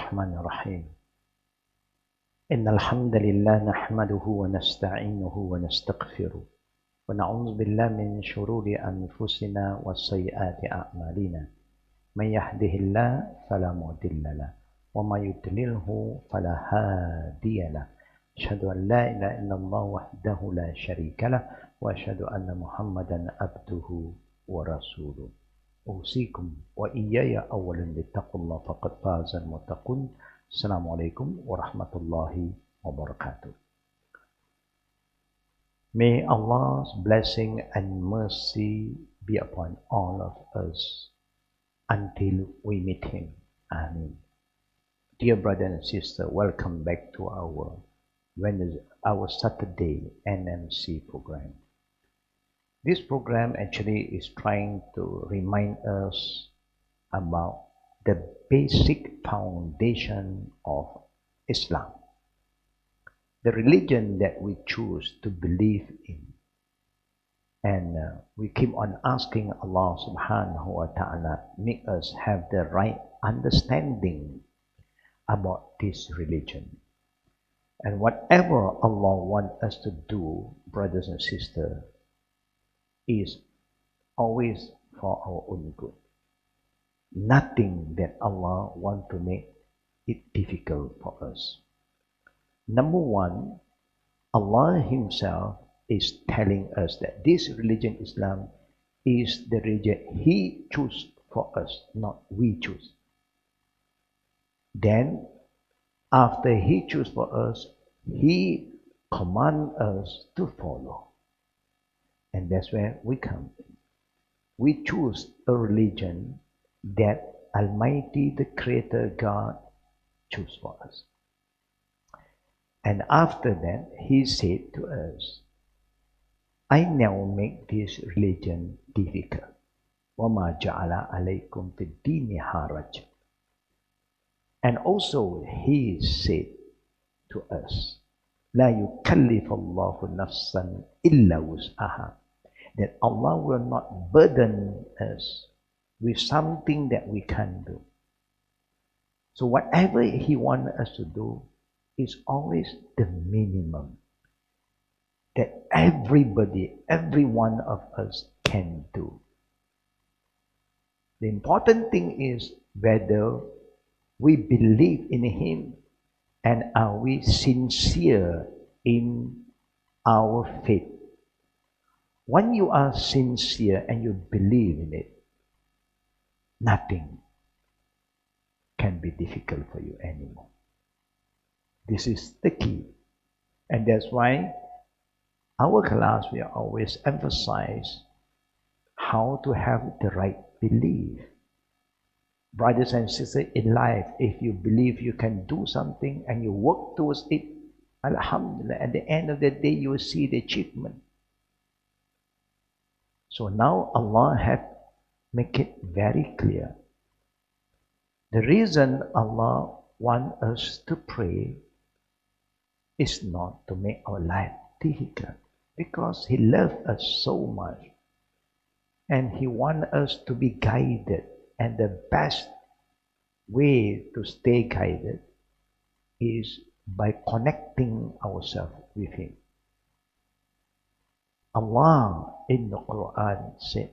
الرحمن الرحيم إن الحمد لله نحمده ونستعينه ونستغفره ونعوذ بالله من شرور أنفسنا وسيئات أعمالنا من يهده الله فلا مضل له وما يضلله فلا هادي له أشهد أن لا إله إلا الله وحده لا شريك له وأشهد أن محمدا عبده ورسوله أوصيكم وإياي أولا بتقوى الله فقد فاز المتقون. Assalamualaikum warahmatullahi wabarakatuh. May Allah's blessing and mercy be upon all of us until we meet Him. Amen. Dear brother and sister, welcome back to our Saturday NMC program. This program actually is trying to remind us about the basic foundation of Islam, the religion that we choose to believe in. And we keep on asking Allah subhanahu wa ta'ala, make us have the right understanding about this religion. And whatever Allah wants us to do, brothers and sisters, is always for our own good. Nothing that Allah wants to make it difficult for us. Number one, Allah Himself is telling us that this religion, Islam, is the religion He chose for us, not we choose. Then, after He chose for us, He commands us to follow. And that's where we come in. We choose a religion that Almighty, the Creator God, chose for us. And after that, He said to us, I now make this religion difficult. وَمَا جَعَلَ عَلَيْكُمْ فِي الدِّينِ حَرَجٍ. And also He said to us, لَا يُكَلِّفَ اللَّهُ نَفْسًا إِلَّا وُسْعَهَا, that Allah will not burden us with something that we can't do. So whatever He wants us to do is always the minimum that everybody, every one of us can do. The important thing is whether we believe in Him and are we sincere in our faith. When you are sincere and you believe in it, nothing can be difficult for you anymore. This is the key. And that's why our class will always emphasize how to have the right belief. Brothers and sisters, in life, if you believe you can do something and you work towards it, alhamdulillah, at the end of the day you will see the achievement. So now Allah has make it very clear. The reason Allah wants us to pray is not to make our life difficult, because He loves us so much and He wants us to be guided, and the best way to stay guided is by connecting ourselves with Him. Allah in the Quran said,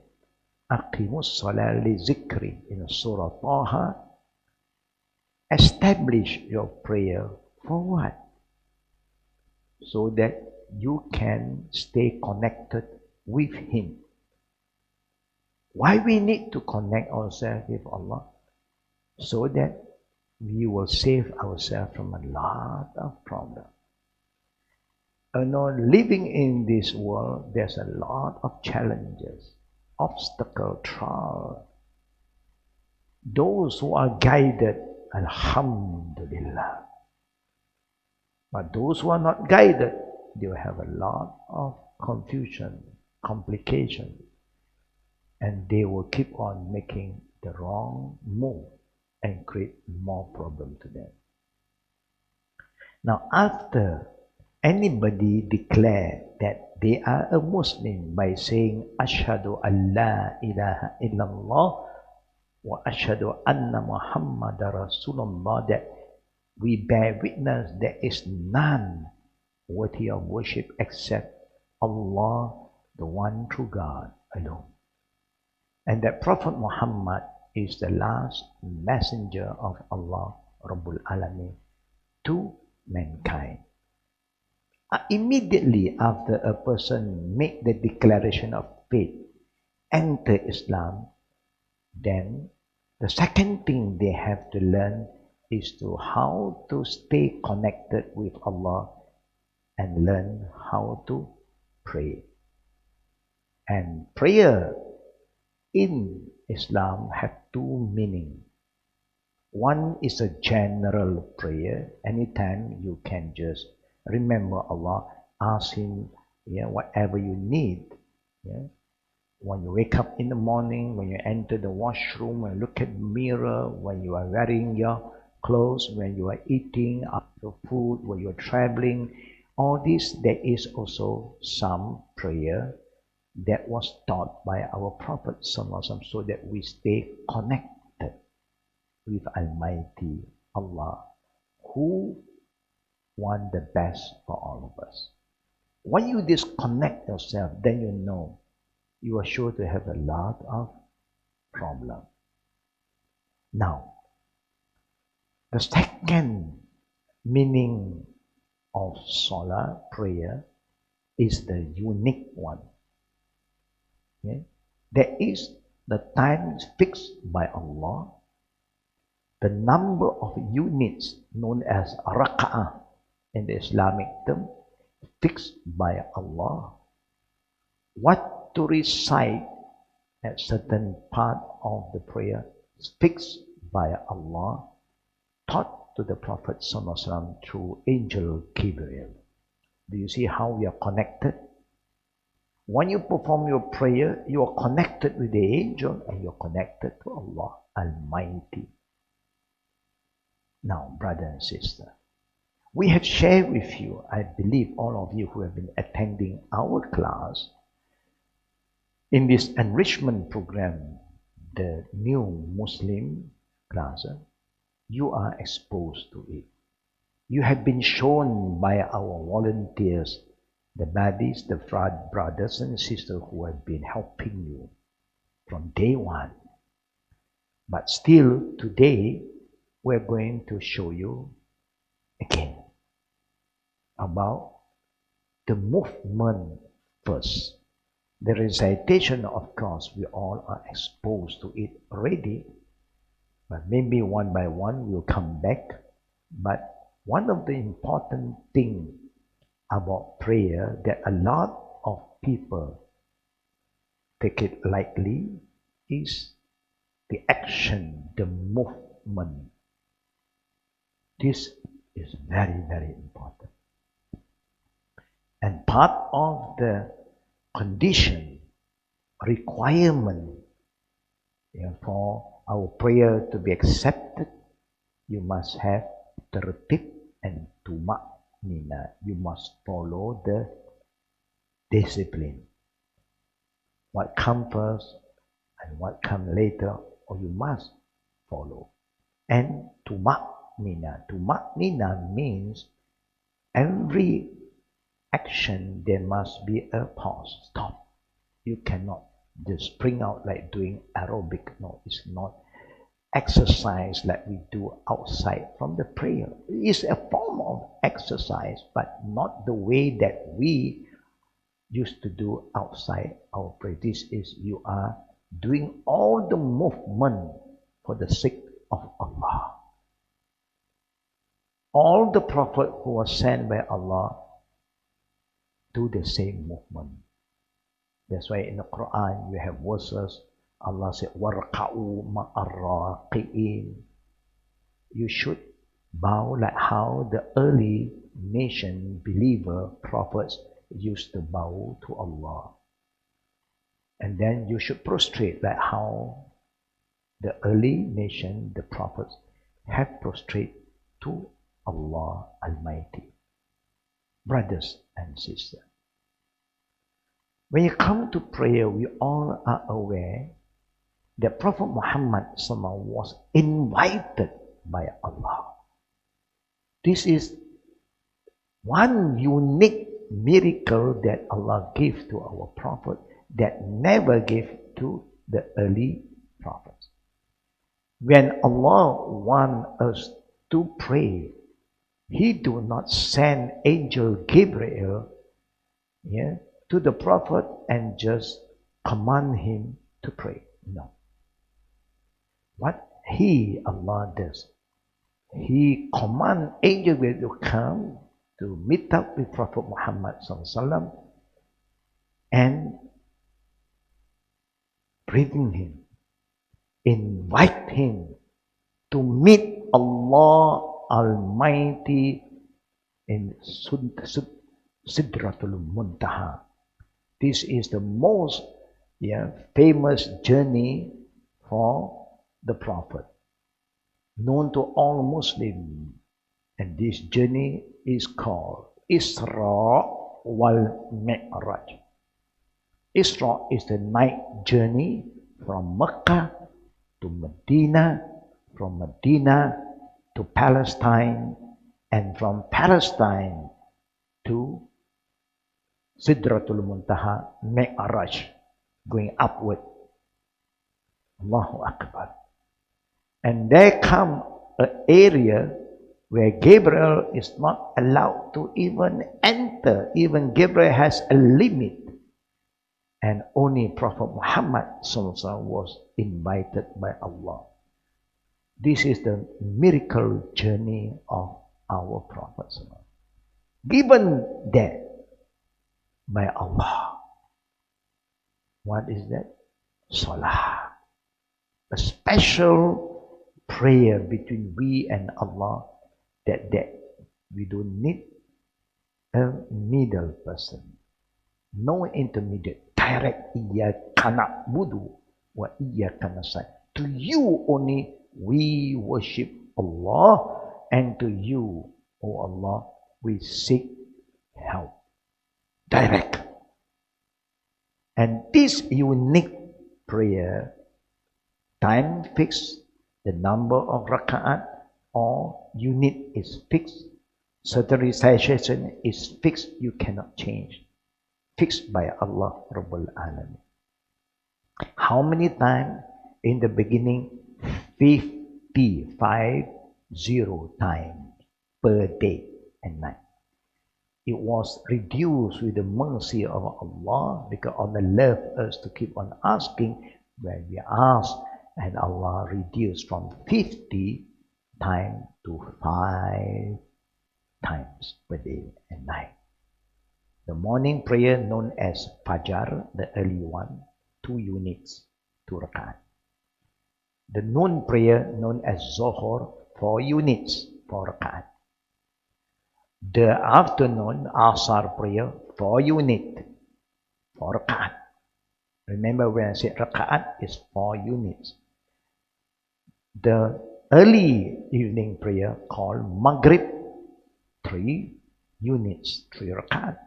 Aqimus salat li zikri, in Surah Taha. Establish your prayer for what? So that you can stay connected with Him. Why we need to connect ourselves with Allah? So that we will save ourselves from a lot of problems. Living in this world, there's a lot of challenges, obstacle, trial. Those who are guided, alhamdulillah. But those who are not guided, they will have a lot of confusion, complication, and they will keep on making the wrong move and create more problem to them. Now, after anybody declare that they are a Muslim by saying Ashhadu an la ilaha illallah wa ashhadu anna Muhammadar Rasulullah, that we bear witness there is none worthy of worship except Allah, the one true God alone. And that Prophet Muhammad is the last messenger of Allah Rabbul Alamin to mankind. Immediately after a person make the declaration of faith, enter Islam, then the second thing they have to learn is to how to stay connected with Allah and learn how to pray. And prayer in Islam have two meanings. One is a general prayer. Anytime you can just remember Allah, ask Him whatever you need. When you wake up in the morning, when you enter the washroom, when you look at the mirror, when you are wearing your clothes, when you are eating your food, when you are traveling, all this, there is also some prayer that was taught by our Prophet ﷺ, so that we stay connected with Almighty Allah, who want the best for all of us. When you disconnect yourself, then you know you are sure to have a lot of problems. Now, the second meaning of Salah, prayer, is the unique one. Okay? There is the time fixed by Allah, the number of units known as raka'ah in the Islamic term, fixed by Allah, what to recite at certain part of the prayer is fixed by Allah, taught to the Prophet ﷺ through angel Gabriel. Do you see how we are connected? When you perform your prayer, you are connected with the angel and you are connected to Allah Almighty. Now, brother and sister, we have shared with you, I believe all of you who have been attending our class, in this enrichment program, the new Muslim class, you are exposed to it. You have been shown by our volunteers, the buddies, the brothers and sisters who have been helping you from day one. But still, today, we're going to show you again about the movement first. The recitation, of course, we all are exposed to it already, but maybe one by one we'll come back. But one of the important things about prayer that a lot of people take it lightly is the action, the movement. This is very, very important. And part of the condition, requirement for our prayer to be accepted, you must have tertib and tuma'nina. You must follow the discipline. What comes first and what comes later, or you must follow. And tuma'nina. Tuma'nina means every action there must be a pause, stop. You cannot just spring out like doing aerobic. No, it's not exercise like we do outside from the prayer. It's a form of exercise, but not the way that we used to do outside our prayer. This is you are doing all the movement for the sake of Allah. All the prophets who were sent by Allah do the same movement. That's why in the Quran you have verses, Allah said, وَرْقَعُوا مَعَ. You should bow like how the early nation believer prophets used to bow to Allah. And then you should prostrate like how the early nation, the prophets, have prostrate to Allah Almighty. Brothers and sisters, when you come to prayer, we all are aware that Prophet Muhammad was invited by Allah. This is one unique miracle that Allah gave to our prophet that never gave to the early prophets. When Allah wants us to pray, He do not send angel Gabriel to the prophet and just command him to pray. No. What Allah does, He command angel to come to meet up with Prophet Muhammad SAW and bring him, invite him to meet Allah Almighty in Sidratul Muntaha. This is the most famous journey for the Prophet, known to all Muslims. And this journey is called Isra wal Mi'raj. Isra is the night journey from Mecca to Medina, from Medina to Palestine, and from Palestine to Sidratul Muntaha, Mi'raj, going upward. Allahu Akbar. And there come an area where Gabriel is not allowed to even enter. Even Gabriel has a limit. And only Prophet Muhammad was invited by Allah. This is the miracle journey of our Prophet. Given that by Allah. What is that? Salah. A special prayer between we and Allah that we don't need a middle person. No intermediate. Direct. Iyyaka na'budu wa iyyaka nasta'in. To you only we worship Allah, and to you, O Allah, we seek help. Direct. And this unique prayer, time fixed, the number of raka'at or unit is fixed, certain recitation is fixed, you cannot change. Fixed by Allah Rabbul Alamin. How many times? In the beginning, 50 times per day and night. It was reduced with the mercy of Allah, because Allah loved us to keep on asking. When we ask, and Allah reduced from 50 times to 5 times per day and night. The morning prayer known as Fajr, the early one, 2 units, 2 rakat. The noon prayer known as Zohor, 4 units, 4 rakat. The afternoon Asar prayer, 4 units, 4 rakat. Remember when I said rakat is 4 units. The early evening prayer called Maghrib, 3 units, 3 rakat.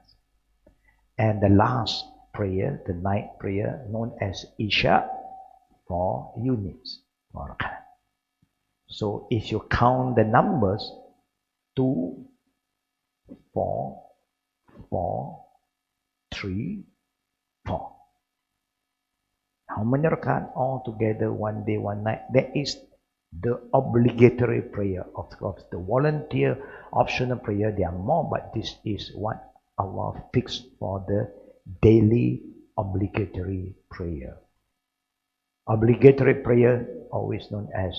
And the last prayer, the night prayer known as Isha, 4 units, 4 rakat. So if you count the numbers, 2, 4, 4, 3, 4. How many rakat altogether, one day, one night? That is the obligatory prayer. Of course, the volunteer optional prayer, there are more, but this is what Allah fixed for the daily obligatory prayer. Obligatory prayer, always known as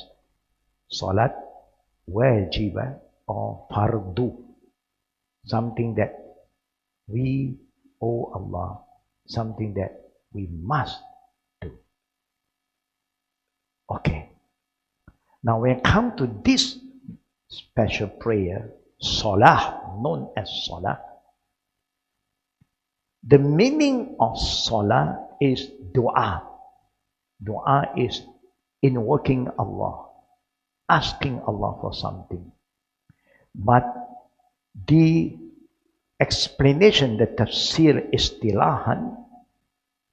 Salat, Wajibah, or Fardu. Something that we owe Allah, something that we must do. Okay. Now when it comes to this special prayer, Salah, known as Salah, the meaning of Salah is dua. Dua is invoking Allah, asking Allah for something. But the explanation, the tafsir istilahan,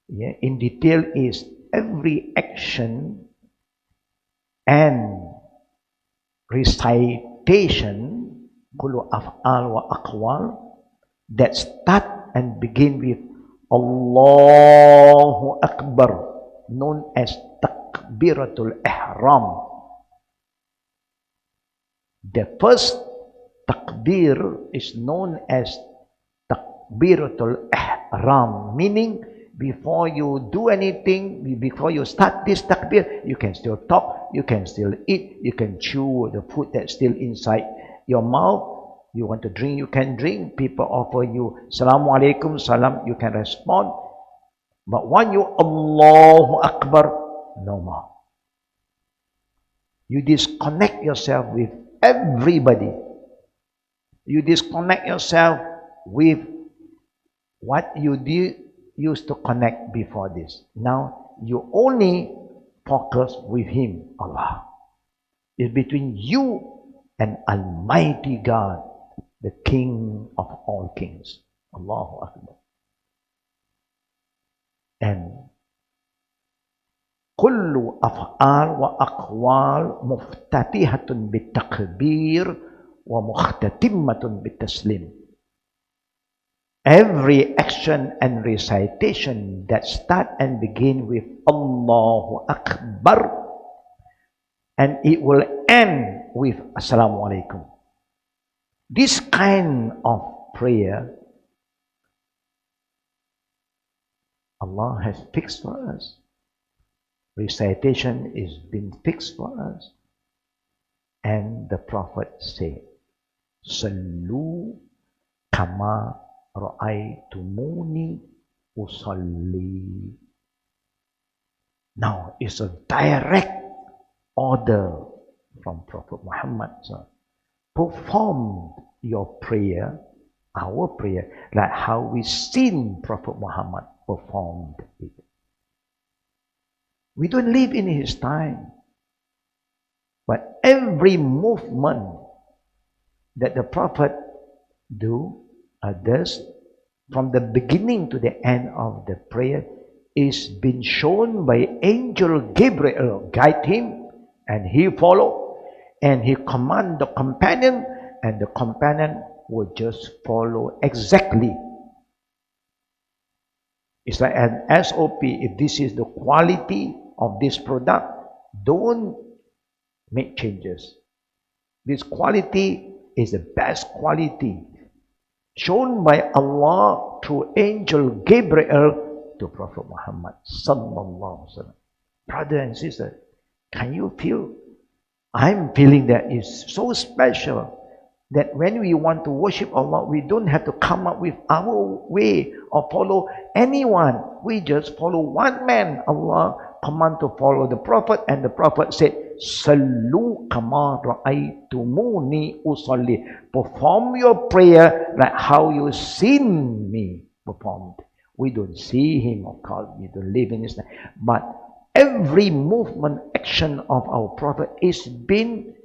in detail is every action and recitation kullu af'al wa aqwal that start and begin with Allahu Akbar, known as takbiratul ihram. The first takbir is known as takbiratul ihram, meaning before you do anything, before you start this takbir, you can still talk, you can still eat, you can chew the food that's still inside your mouth. You want to drink, you can drink. People offer you Assalamu alaikum, salam, you can respond. But when you Allahu Akbar, no more. You disconnect yourself with everybody. You disconnect yourself with what you used to connect before this. Now you only focus with Him, Allah. It's between you and Almighty God, the King of all kings. Allahu Akbar. And kullu af'al wa aqwal muftatihatun bitakbir wa mukhtatimmatun bitaslim. Every action and recitation that start and begin with Allahu Akbar, and it will end with Assalamu alaikum. This kind of prayer, Allah has fixed for us. Recitation is being fixed for us. And the Prophet said, Sallu kama ra'aytumuni usalli. Now, it's a direct order from Prophet Muhammad. Perform your prayer, our prayer, like how we seen Prophet Muhammad performed it. We don't live in his time, but every movement that the Prophet does from the beginning to the end of the prayer is been shown by Angel Gabriel guide him, and he follow, and he command the companion, and the companion will just follow exactly. It's like an SOP. If this is the quality of this product, don't make changes. This quality is the best quality shown by Allah through Angel Gabriel to Prophet Muhammad sallallahu alaihi wasallam. Brother and sister, can you feel? I'm feeling that it's so special that when we want to worship Allah, we don't have to come up with our way or follow anyone. We just follow one man. Allah command to follow the Prophet, and the Prophet said, Sallu kama ra'aytumuni usalli. Perform your prayer like how you seen me performed. We don't see him, of course, we don't live in his time. But every movement, action of our Prophet is being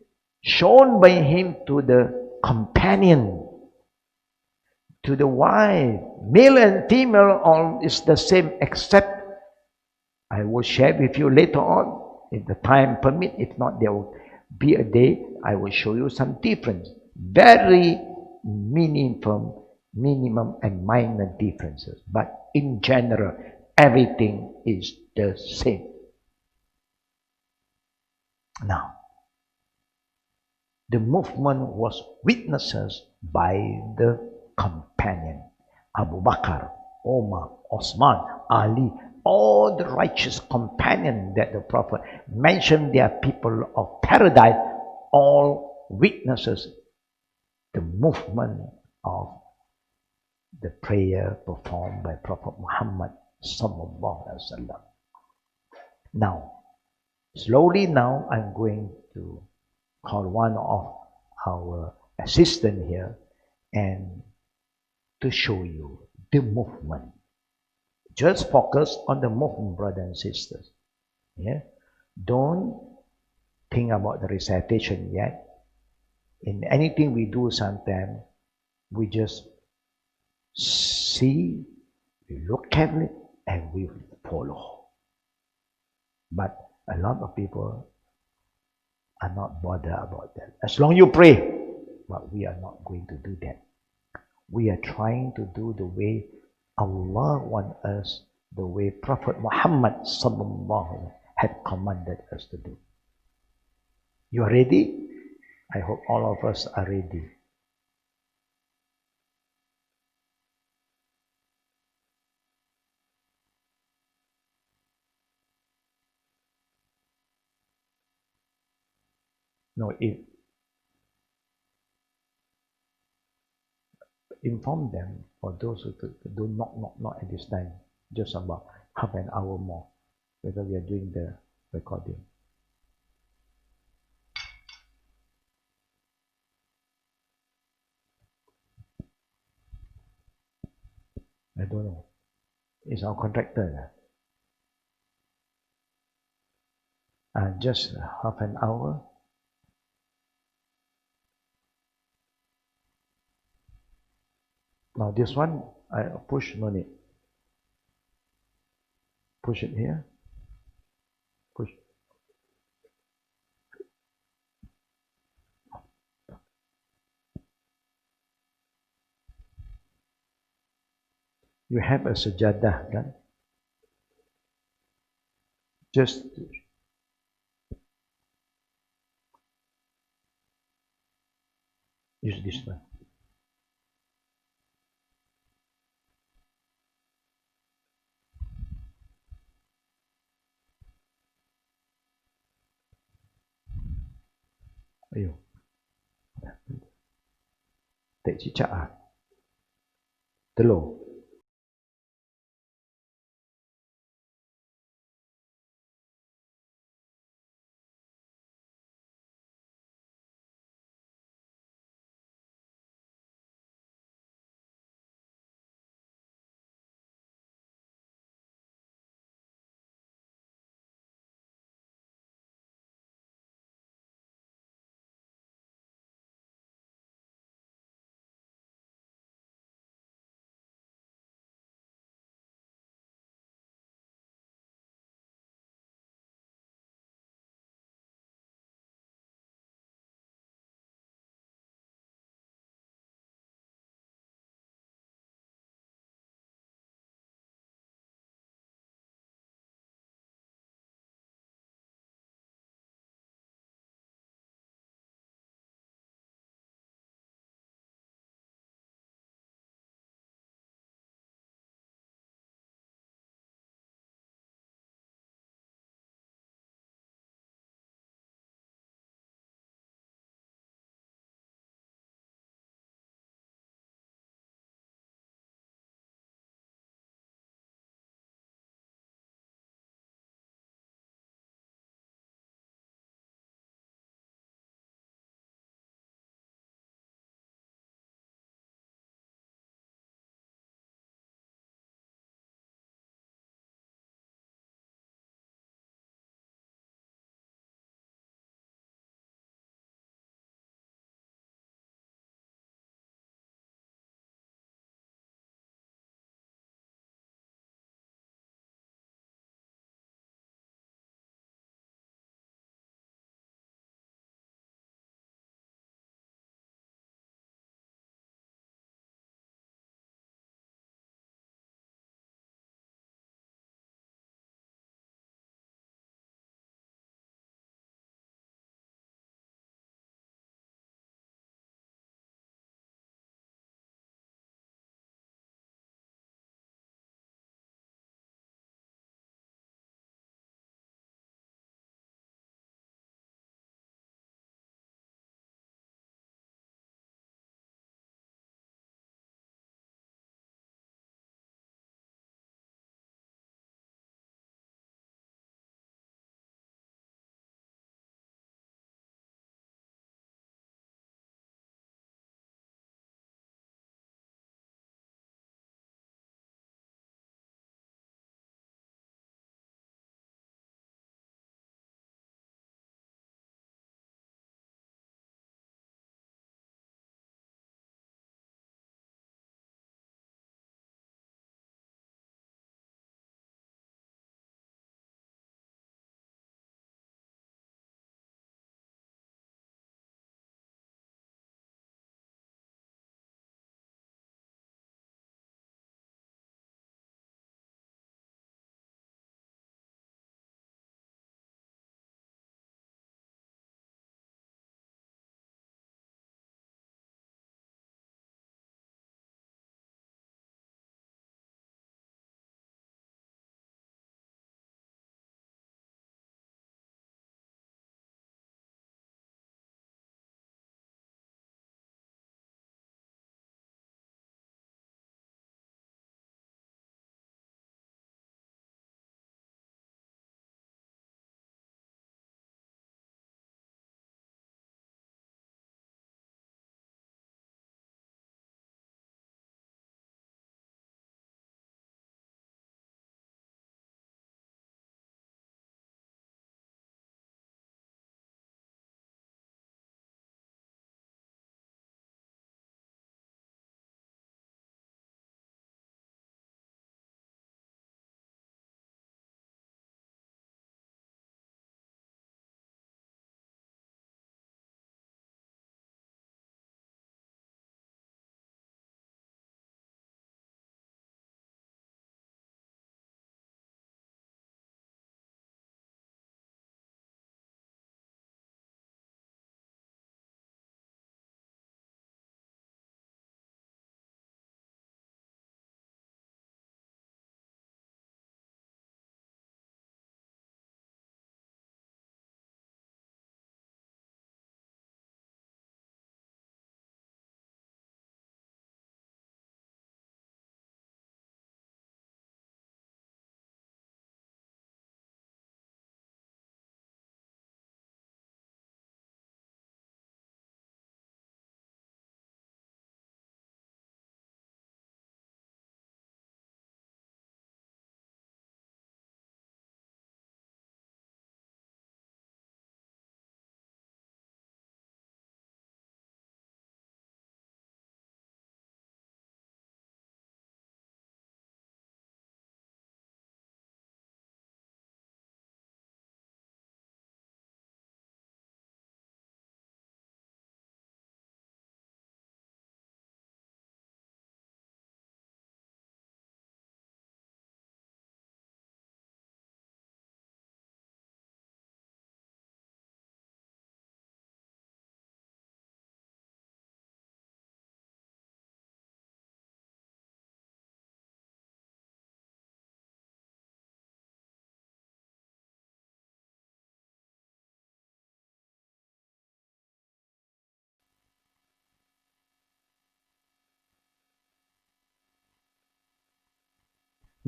shown by him to the companion, to the wife. Male and female, all is the same, except I will share with you later on, if the time permit. If not, there will be a day I will show you some difference. Very minimum and minor differences. But in general, everything is the same. Now, the movement was witnessed by the companion. Abu Bakr, Omar, Osman, Ali, all the righteous companions that the Prophet mentioned, they are people of paradise, all witnesses the movement of the prayer performed by Prophet Muhammad sallallahu alaihi wasallam. Now, slowly now I'm going to call one of our assistant here and to show you the movement. Just focus on the movement, brothers and sisters. Yeah? Don't think about the recitation yet. In anything we do sometimes, we just see, we look carefully, and we follow. But a lot of people are not bothered about that. As long as you pray, but we are not going to do that. We are trying to do the way Allah wants us, the way Prophet Muhammad sallallahu had commanded us to do. You are ready? I hope all of us are ready. No, inform them for those who do not at this time, just about half an hour more, because we are doing the recording. I don't know. It's our contractor. Just half an hour. Now this one, I push, no need. Push it here. Push. You have a sajadah, kan? Just use this one. Ayo. Tek cicak ah. Telur.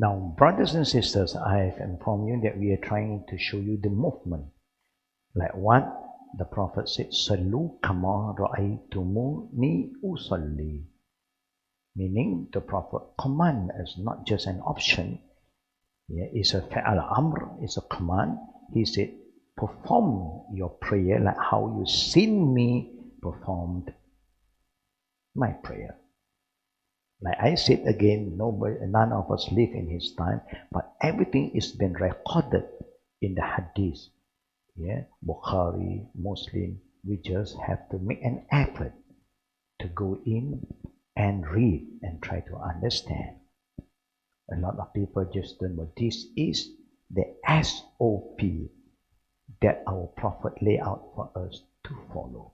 Now, brothers and sisters, I have informed you that we are trying to show you the movement. Like what the Prophet said, Sallu kama ra'aytumuni usalli. Meaning the Prophet command is not just an option. Yeah, it's a fa'al amr, it's a command. He said, perform your prayer like how you seen me performed my prayer. Like I said again, none of us live in his time, but everything is been recorded in the hadith. Yeah, Bukhari, Muslim, we just have to make an effort to go in and read and try to understand. A lot of people just don't know this is the SOP that our Prophet lay out for us to follow.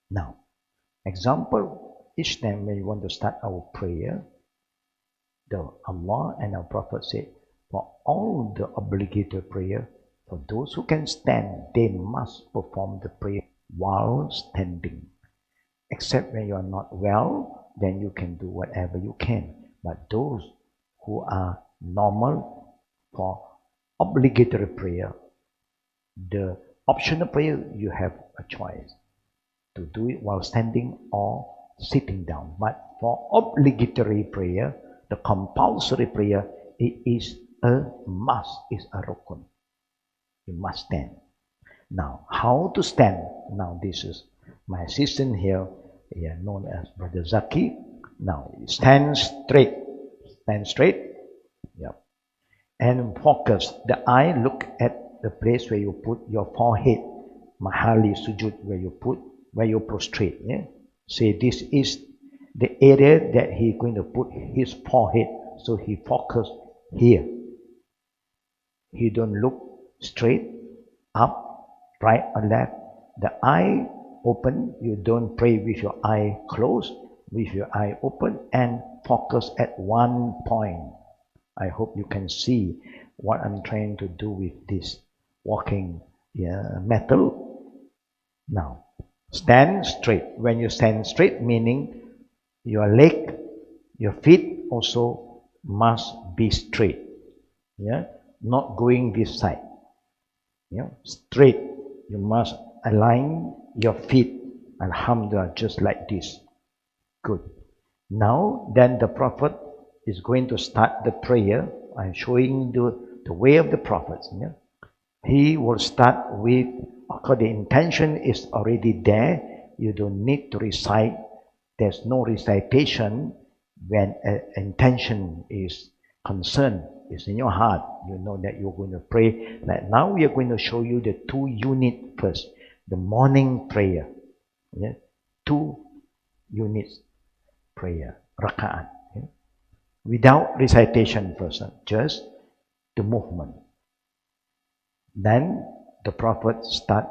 Now, example, each time when you want to start our prayer, Allah and our Prophet said, for all the obligatory prayer, for those who can stand, they must perform the prayer while standing. Except when you are not well, then you can do whatever you can. But those who are normal, for obligatory prayer, the optional prayer, you have a choice to do it while standing or sitting down. But for obligatory prayer, the compulsory prayer, it is a must, is a rukun. You must stand. Now, how to stand? Now, this is my assistant here, known as Brother Zaki. Now, stand straight. Stand straight. Yep. And focus. The eye look at the place where you put your forehead. Mahali sujud, where you prostrate. Yeah? Say this is the area that he's going to put his forehead. So he focus here. He don't look straight, up, right or left. The eye open, you don't pray with your eye closed, with your eye open, and focus at one point. I hope you can see what I'm trying to do with this walking metal. Now, stand straight. When you stand straight, meaning your leg, your feet also must be straight. Yeah, not going this side. Yeah, straight. You must align your feet, alhamdulillah, just like this. Good. Now, then the Prophet is going to start the prayer. I'm showing the way of the Prophet. Yeah? He will start with, the intention is already there. You don't need to recite. There's no recitation when intention is concerned. It's in your heart. You know that you're going to pray. Like now we are going to show you the 2 units first. The morning prayer. Yeah? 2 units prayer. Raka'at. Yeah? Without recitation first. Just the movement. Then the Prophet start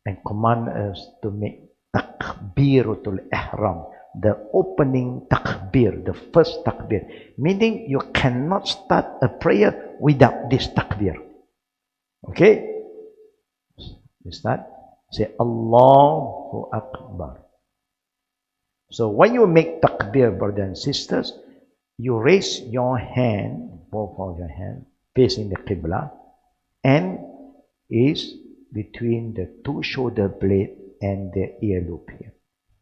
and command us to make takbiratul ihram. The opening takbir, the first takbir. Meaning you cannot start a prayer without this takbir. Okay? You start, say Allahu Akbar. So when you make takbir, brothers and sisters, you raise your hand, both of your hands, facing the Qibla, and is between the 2 shoulder blades and the ear loop here.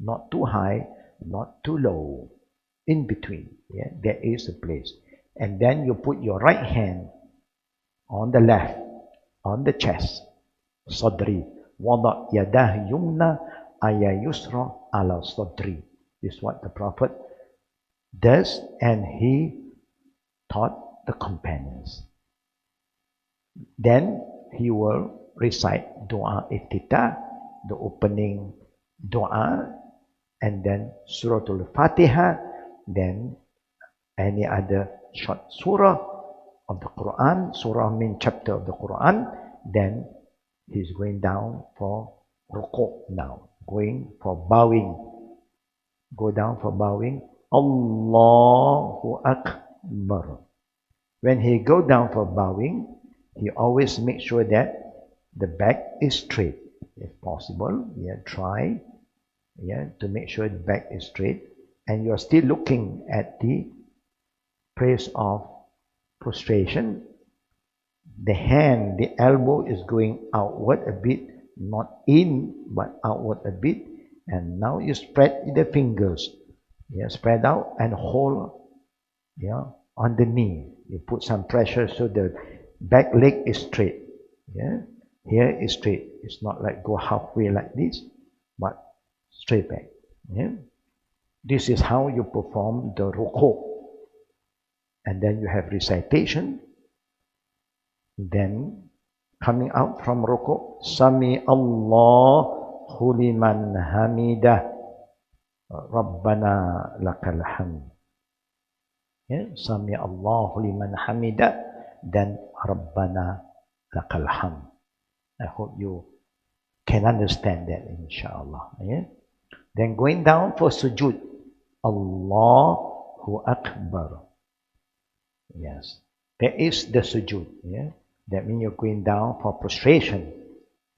Not too high, not too low, in between. Yeah, there is a place. And then you put your right hand on the left, on the chest, sadri. Wada yadah yumna aya yusra ala sadri. This is what the Prophet does, and he taught the companions. Then he will recite dua iftitah, the opening dua, and then Suratul Fatiha, then any other short surah of the Quran, surah means chapter of the Quran, then he's going down for ruku' now, going for bowing. Go down for bowing. Allahu Akbar. When he go down for bowing, he always make sure that the back is straight. If possible, try to make sure the back is straight, and you're still looking at the place of prostration, the hand, the elbow is going outward a bit, not in, but outward a bit. And now you spread the fingers, yeah, spread out and hold, yeah, on the knee. You put some pressure so the back leg is straight. Yeah, here is straight. It's not like go halfway like this, but straight back. Yeah, this is how you perform the ruku. And then you have recitation. Then coming out from ruku, Sami Allahu liman hamidah, Rabbana lakal hamd. Yeah, Sami Allahu liman hamidah, then Rabbana lakal hamd. I hope you can understand that, inshallah. Yeah? Then going down for sujood, Allahu Akbar. Yes, that is the sujood. Yeah? That means you're going down for prostration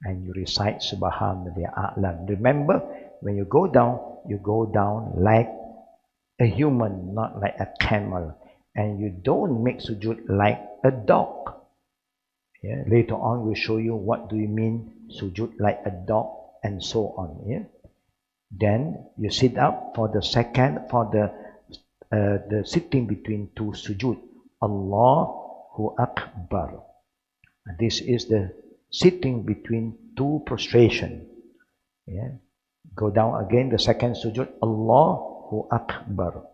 and you recite Subhanallah A'lam. Remember, when you go down like a human, not like a camel. And you don't make sujood like a dog. Yeah? Later on, we'll show you what do you mean sujood like a dog and so on. Yeah? Then you sit up for the second, for the sitting between two sujood. Allahu Akbar. This is the sitting between two prostration. Yeah? Go down again, the second sujood. Allahu Akbar.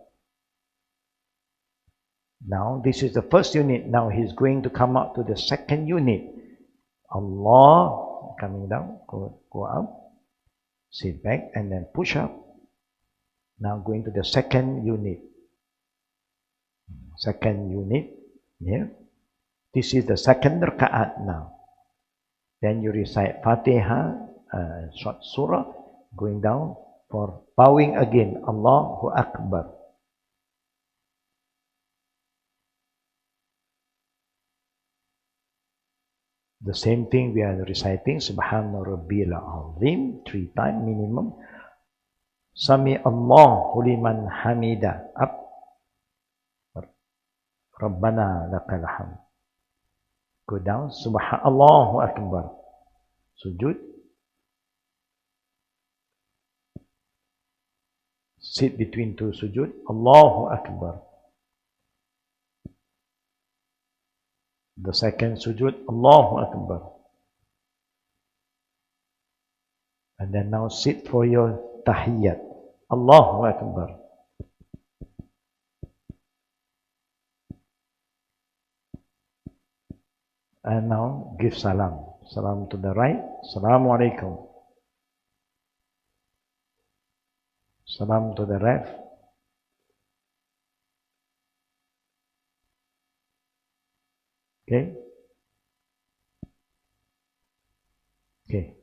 Now, this is the first unit. Now, he's going to come up to the second unit. Allah, coming down, go up, sit back, and then push up. Now, going to the second unit. Second unit, yeah. This is the second raka'at now. Then you recite Fatiha, short surah, going down for bowing again. Allahu Akbar. The same thing we are reciting, Subhana Rabbil Azim, 3 times minimum. Sami Allahu liman hamida, up. Rabbana lakal hamd. Go down, Allahu Akbar. Sujud. Sit between two sujud, Allahu Akbar. The second sujud, Allahu Akbar. And then now sit for your tahiyyat, Allahu Akbar. And now give salam. Salam to the right, Assalamu alaikum. Salam to the left. Okay? Okay.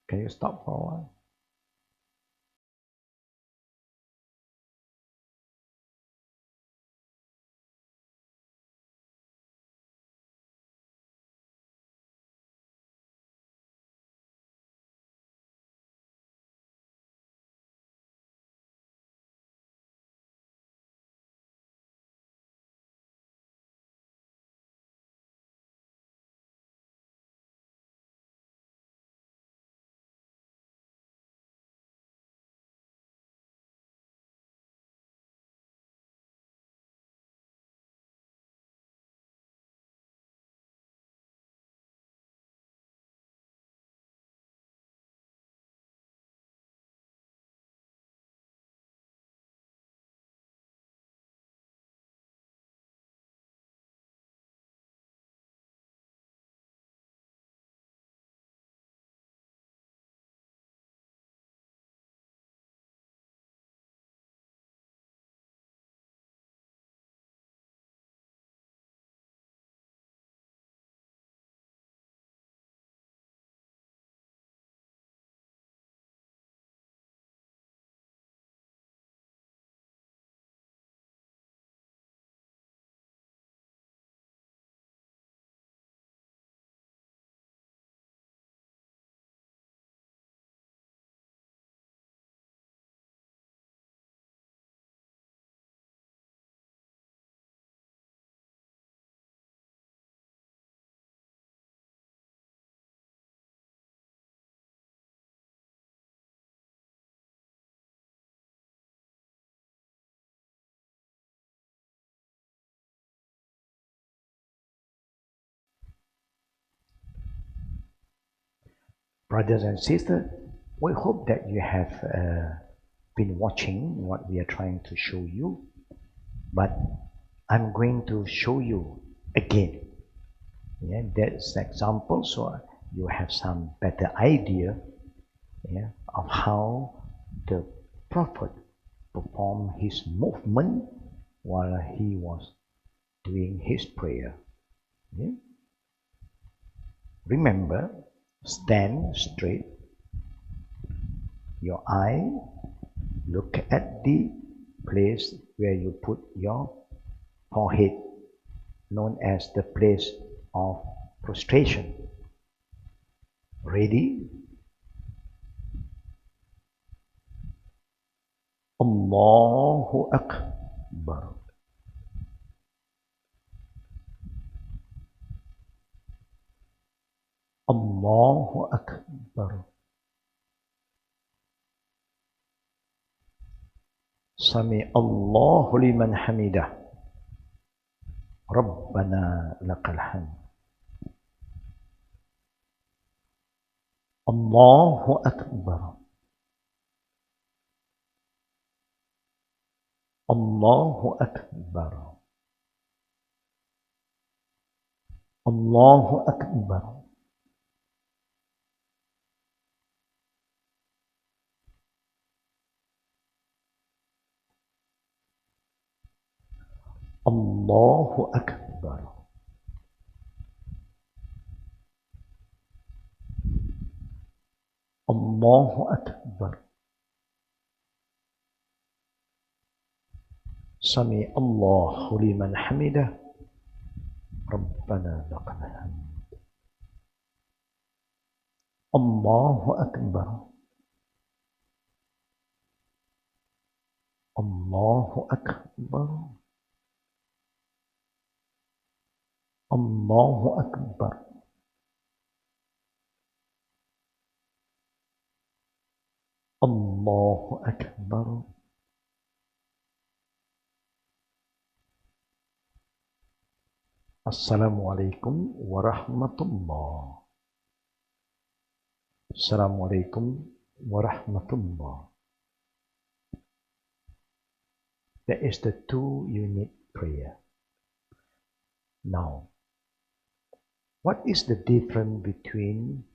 Can you stop for a while? Brothers and sisters, we hope that you have been watching what we are trying to show you, but I'm going to show you again. Yeah, that's an example, so you have some better idea, yeah, of how the Prophet performed his movement while he was doing his prayer. Yeah? Remember, stand straight. Your eye look at the place where you put your forehead, known as the place of prostration. Ready? Allahu Akbar. Allahu Akbar. Sami Allahu liman hamidah. Rabbana lakal hamd. Allahu Akbar. Allahu Akbar. Allahu Akbar. Allahu Akbar. Allahu Akbar. Sami Allahu liman hamidah. Rabbana lakal hamd. Allahu Akbar. Allahu Akbar. Allahu Akbar. Allahu Akbar. Assalamualaikum warahmatullah. Assalamualaikum warahmatullah. That is the 2-unit prayer. Now, what is the difference between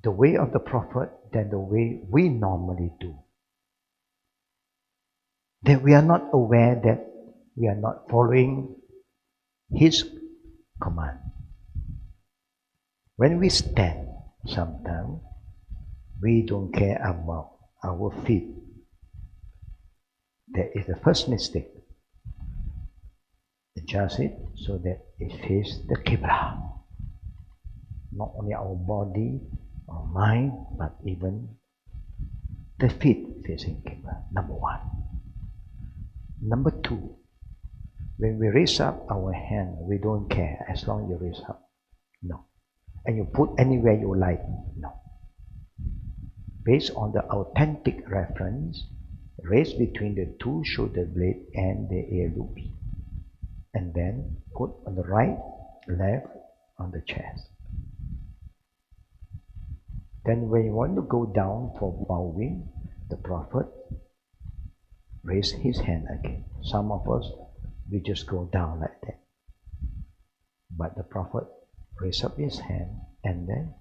the way of the Prophet than the way we normally do? That we are not aware that we are not following his command. When we stand, sometimes we don't care about our feet. That is the first mistake. Adjust it so that it faces the Qibla. Not only our body, our mind, but even the feet facing Qibla. Number 1. Number 2, when we raise up our hand, we don't care as long as you raise up. No. And you put anywhere you like. No. Based on the authentic reference, raise between the 2 shoulder blades and the ear loops. And then put on the right, left on the chest. Then when you want to go down for bowing, the Prophet raise his hand again. Some of us, we just go down like that. But the Prophet raise up his hand and then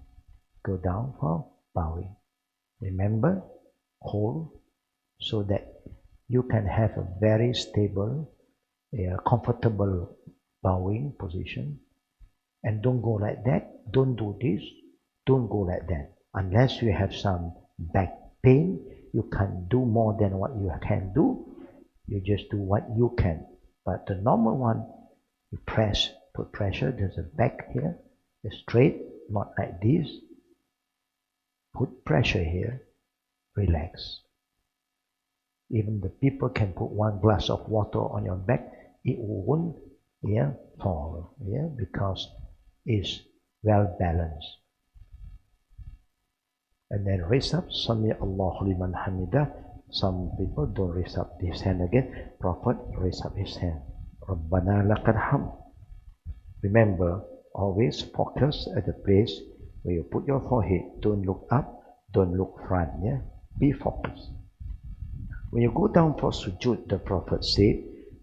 go down for bowing. Remember, hold so that you can have a very stable, comfortable bowing position. And don't go like that, don't do this, don't go like that. Unless you have some back pain, you can't do more than what you can do. You just do what you can. But the normal one, you press, put pressure, there's a back here, it's straight, not like this. Put pressure here, relax. Even the people can put 1 glass of water on your back, it won't fall, because it's well balanced. And then raise up, Sami Allahu liman hamidah. Some people don't raise up his hand again. Prophet raise up his hand. Rabbana lakal hamd. Remember, always focus at the place When you put your forehead, don't look up, don't look front, yeah? Be focused. When you go down for sujood, the Prophet said,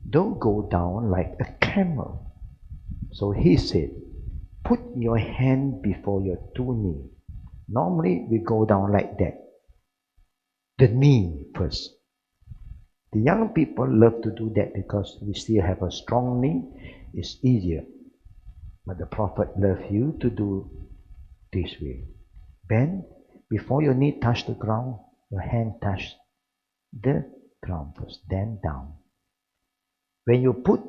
don't go down like a camel. So he said, put your hand before your two knees. Normally we go down like that. The knee first. The young people love to do that because we still have a strong knee. It's easier. But the Prophet loves you to do this way. Bend before your knee touch the ground, your hand touch the ground first, then down. When you put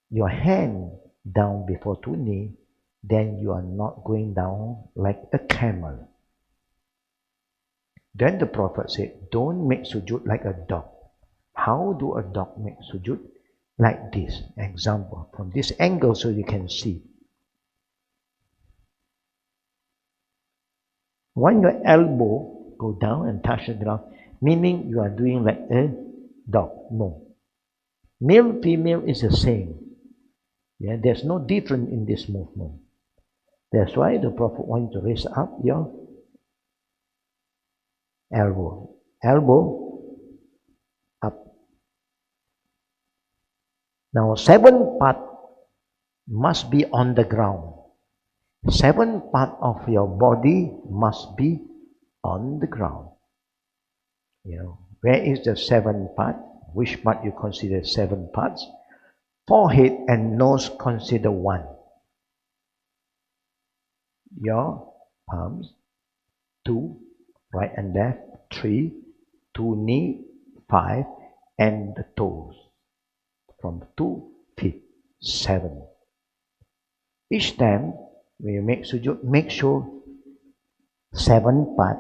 your hand down before two knees, then you are not going down like a camel. Then the Prophet said, don't make sujood like a dog. How do a dog make sujood? Like this. Example, from this angle so you can see. When your elbow go down and touch the ground, meaning you are doing like a dog. No. Male, female is the same. Yeah, there's no difference in this movement. That's why the Prophet wants to raise up your elbow. Elbow up. Now 7 parts must be on the ground. 7 parts of your body must be on the ground. You know, where is the 7 part? Which part you consider 7 parts? Forehead and nose consider 1. Your palms, 2, right and left, 3, 2 knee, 5, and the toes. From 2 feet, 7. Each time when you make sujood, make sure 7 part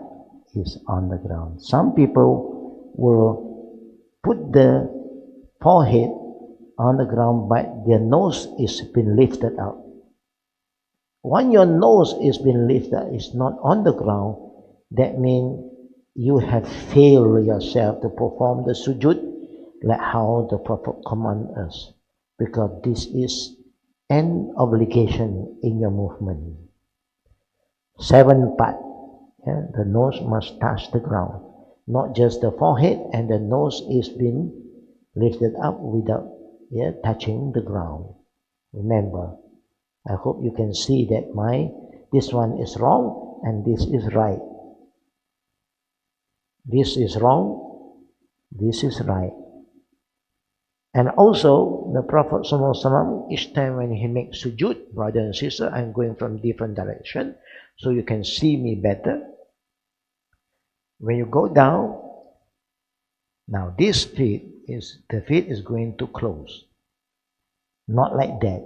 is on the ground. Some people will put the forehead on the ground, but their nose is been lifted out. When your nose is being lifted, it's not on the ground, that means you have failed yourself to perform the sujood like how the Prophet command us, because this is an obligation in your movement. 7 parts. Yeah? The nose must touch the ground, not just the forehead, and the nose is being lifted up without touching the ground. Remember, I hope you can see that this one is wrong and this is right. This is wrong, this is right. And also, the Prophet ﷺ, each time when he makes sujood, brother and sister, I'm going from different direction, so you can see me better. When you go down, now this the feet is going to close. Not like that.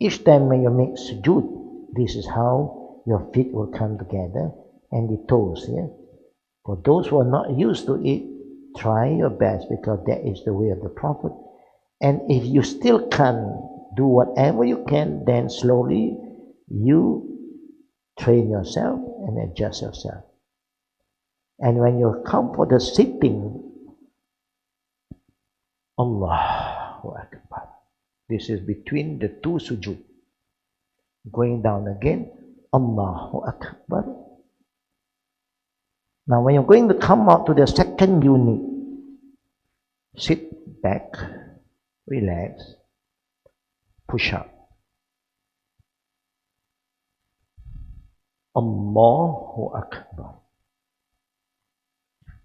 Each time when you make sujood, this is how your feet will come together and the toes. Yeah? For those who are not used to it, try your best, because that is the way of the Prophet. And if you still can't do whatever you can, then slowly you train yourself and adjust yourself. And when you come for the sitting, Allahu Akbar. This is between the 2 sujood. Going down again, Allahu Akbar. Now when you're going to come out to the second unit, sit back, relax, push up. Allahu Akbar.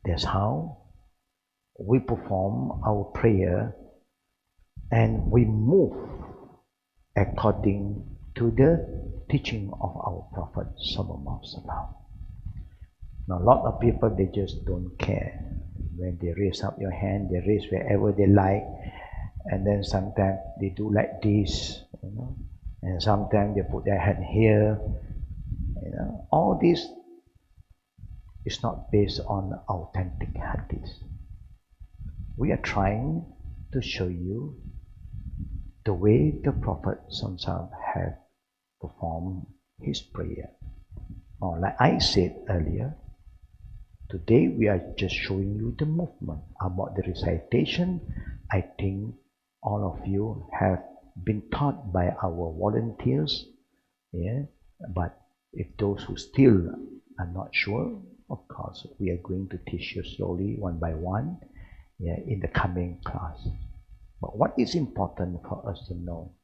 That's how we perform our prayer, and we move according to the teaching of our Prophet Sallallahu Alaihi Wasallam. Now, a lot of people, they just don't care. When they raise up your hand, they raise wherever they like, and then sometimes they do like this, and sometimes they put their hand here. All this is not based on authentic hadith. We are trying to show you the way the Prophet Sallallahu have performed his prayer. Now, like I said earlier, today we are just showing you the movement. About the recitation, I think all of you have been taught by our volunteers But if those who still are not sure, of course, we are going to teach you slowly, one by one, in the coming class. But what is important for us to know,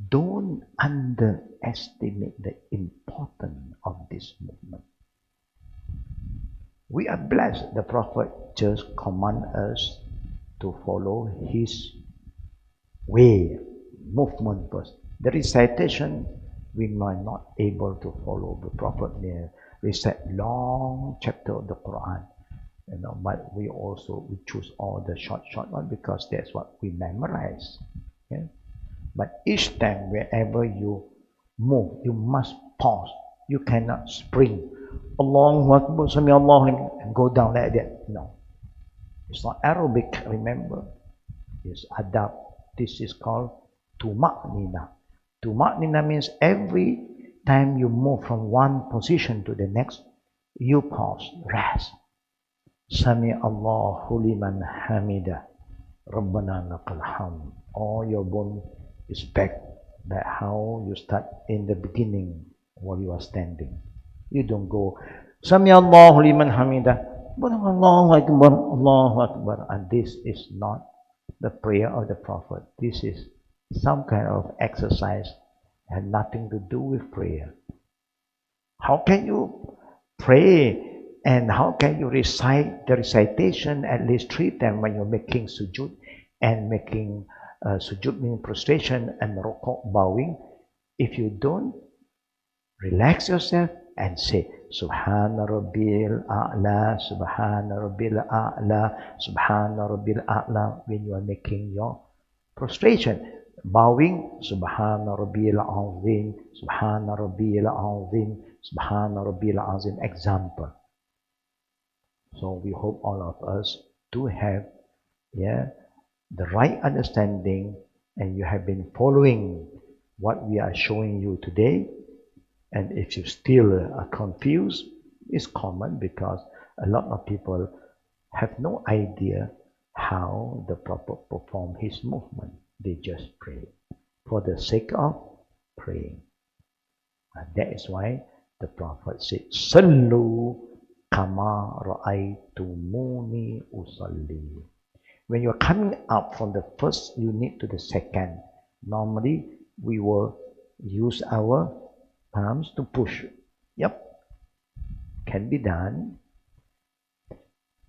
don't underestimate the importance of this movement. We are blessed. The Prophet just command us to follow his way, movement first. The recitation, we might not able to follow. The Prophet may recite long chapter of the Quran, but we choose all the short one because that's what we memorize. Okay? But each time, wherever you move, you must pause. You cannot spring Allahu Akbar, Sami Allah, and go down like that. No. It's not Arabic, remember. It's adab. This is called tuma'nina. Tuma'nina means every time you move from one position to the next, you pause, rest. Sami Allahu liman hamida. Rabbana lakal hamd. All your bone is back how you start in the beginning while you are standing. You don't go Sami Allahu liman hamida, Allahu Akbar, Allahu Akbar. And this is not the prayer of the Prophet. This is some kind of exercise, and nothing to do with prayer. How can you pray and how can you recite the recitation at least 3 times when you're making sujood and making sujood meaning prostration and rukuk bowing, if you don't relax yourself and say Subhana Rabbil A'la, Subhana Rabbil A'la, Subhana Rabbil A'la when you are making your prostration. Bowing, Subhana Rabbil Azim, Subhana Rabbil Azim, Subhana Rabbil Azim. Example. So we hope all of us to have the right understanding, and you have been following what we are showing you today. And if you still are confused, it's common because a lot of people have no idea how the Prophet performed his movement. They just pray for the sake of praying. And that is why the Prophet said, Sallu kama ra'aytumuni usalli. When you are coming up from the first unit to the second, normally we will use our palms to push. Yep, can be done.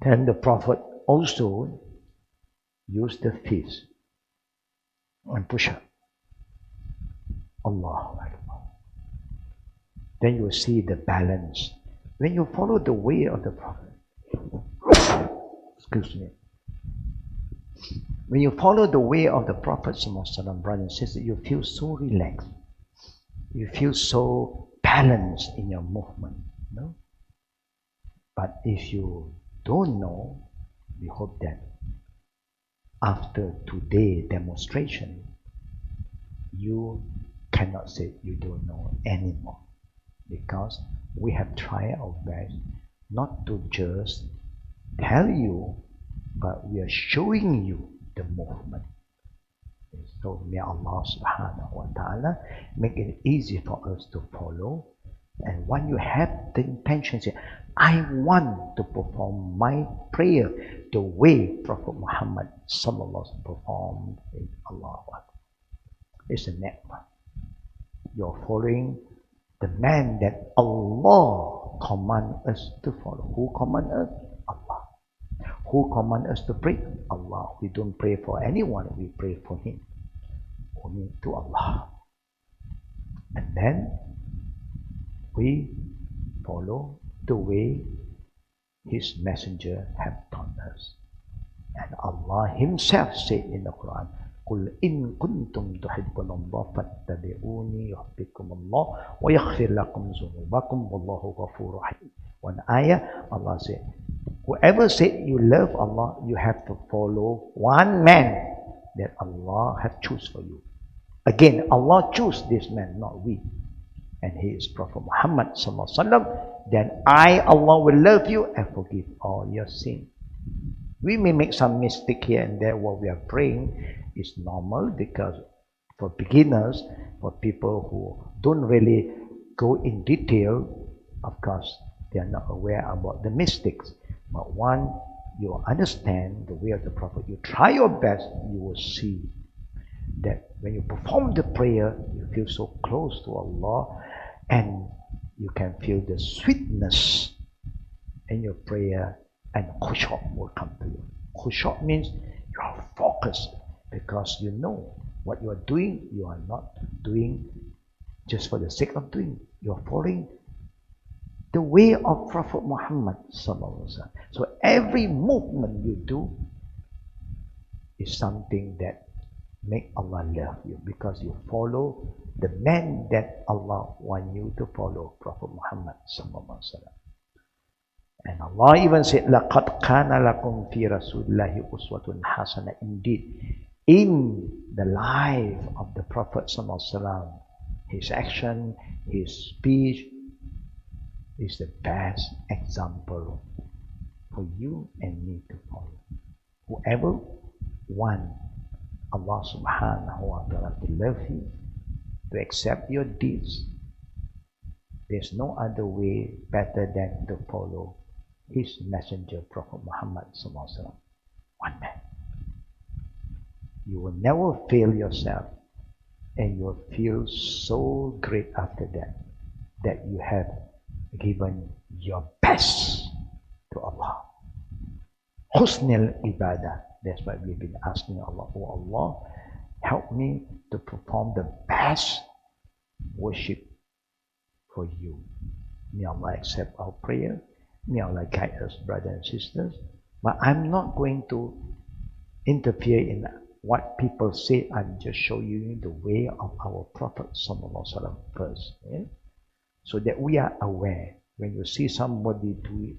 Then the Prophet also used the fist and push up. Allahu Akbar. Then you will see the balance. When you follow the way of the Prophet, excuse me. When you follow the way of the Prophet, brothers and sisters, you feel so relaxed. You feel so balanced in your movement. No? But if you don't know, we hope that after today's demonstration, you cannot say you don't know anymore. Because we have tried our best not to just tell you, but we are showing you the movement. So may Allah subhanahu wa ta'ala make it easy for us to follow. And when you have the intention, say, I want to perform my prayer the way Prophet Muhammad sallallahu alaihi wasallam performed in Allah. It's a network. You're following the man that Allah command us to follow. Who command us? Allah. Who command us to pray? Allah. We don't pray for anyone, we pray for Him. Only to Allah. And then we follow the way His messenger have taught us. And Allah Himself said in the Quran, قُلْ إِن كُنْتُمْ تُحِبُّونَ اللَّهَ فَاتَّبِعُونِي يُحْبِبْكُمُ اللَّهُ وَيَغْفِرْ لَكُمْ ذُنُوبَكُمْ وَاللَّهُ غَفُورٌ رَحِيمٌ. One ayah, Allah said, whoever said you love Allah, you have to follow one man that Allah have choose for you. Again, Allah choose this man, not we. And he is Prophet Muhammad sallallahu alaihi wasallam. Then I, Allah, will love you and forgive all your sin. We may make some mistake here and there while we are praying. It's normal because for beginners, for people who don't really go in detail, of course, they are not aware about the mystics. But once you understand the way of the Prophet, you try your best, you will see that when you perform the prayer, you feel so close to Allah, and you can feel the sweetness in your prayer, and khushu' will come to you. Khushu' means you are focused, because you know what you are doing, you are not doing just for the sake of doing. You are following the way of Prophet Muhammad sallallahu alaihi wasallam. So every movement you do is something that make Allah love you, because you follow the man that Allah want you to follow, Prophet Muhammad sallallahu alaihi wasallam. And Allah even said, لَقَدْ كَانَ لَكُمْ فِي رَسُولِ اللَّهِ أُسْوَةٌ حَسَنَةٌ. Indeed, in the life of the Prophet sallallahu alaihi wasallam, his action, his speech is the best example for you and me to follow. Whoever want Allah subhanahu wa ta'ala to love you, to accept your deeds, there's no other way better than to follow his messenger, Prophet Muhammad sallallahu alaihi wasallam. One man. You will never fail yourself, and you will feel so great after that you have given your best to Allah. Husnul ibadah. That's why we've been asking Allah, oh Allah, help me to perform the best worship for you. May Allah accept our prayer. May Allah guide us, brothers and sisters. But I'm not going to interfere in what people say. I'm just showing you the way of our Prophet sallallahu alaihi wasallam first. Yeah? So that we are aware. When you see somebody do it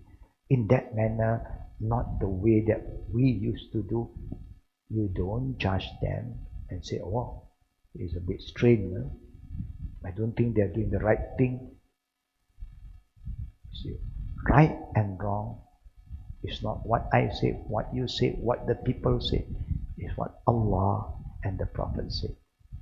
in that manner, not the way that we used to do, you don't judge them and say, oh, it's a bit strange. No? I don't think they're doing the right thing. See, right and wrong is not what I say, what you say, what the people say. It's what Allah and the Prophet say.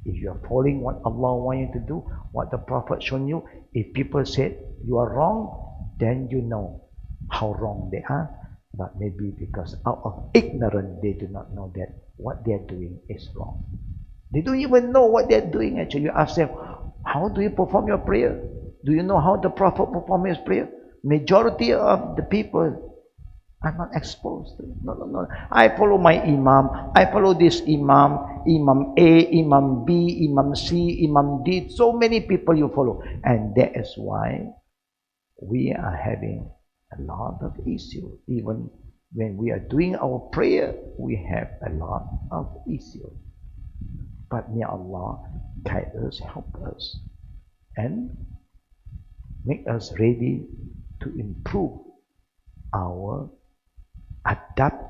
If you are following what Allah wants you to do, what the Prophet shown you, if people say you are wrong, then you know how wrong they are. But maybe because out of ignorance, they do not know that what they are doing is wrong. They don't even know what they are doing. Actually, you ask them, how do you perform your prayer? Do you know how the Prophet performed his prayer? Majority of the people are not exposed to it. No. I follow my Imam. I follow this Imam. Imam A, Imam B, Imam C, Imam D. So many people you follow. And that is why we are having a lot of issues. Even when we are doing our prayer, we have a lot of issues. But may Allah guide us, help us, and make us ready to improve our adapt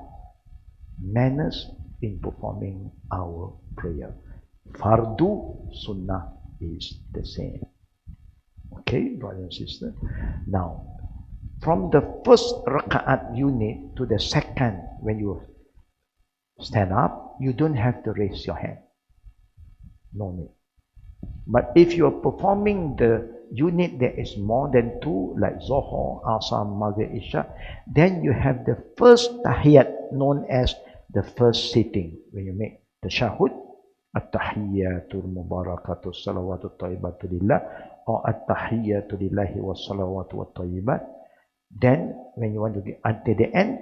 manners in performing our prayer. Fardu sunnah is the same. Okay, brothers and sisters. Now, from the first raka'at unit to the second, when you stand up, you don't have to raise your hand. No need. But if you are performing the unit that is more than two, like Zohar, Asar, Maghrib, Isha, then you have the first tahiyat, known as the first sitting. When you make the shahud, at-tahiyyatul mubarakatuh salawatu tayyibatu lillah, or at-tahiyyatu lillahi wa salawatu wa tayyibat. Then, when you want to get until the end,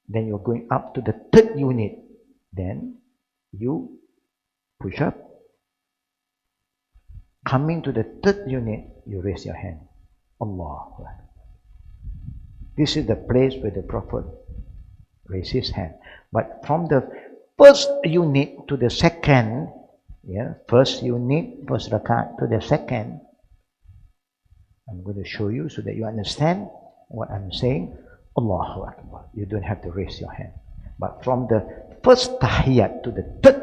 then you're going up to the third unit. Then, you push up. Coming to the third unit, you raise your hand. Allah. This is the place where the Prophet raised his hand. But from the first unit to the second, first unit, first rakat to the second, I'm going to show you so that you understand what I'm saying. Allahu Akbar. You don't have to raise your hand. But from the first tahiyat to the third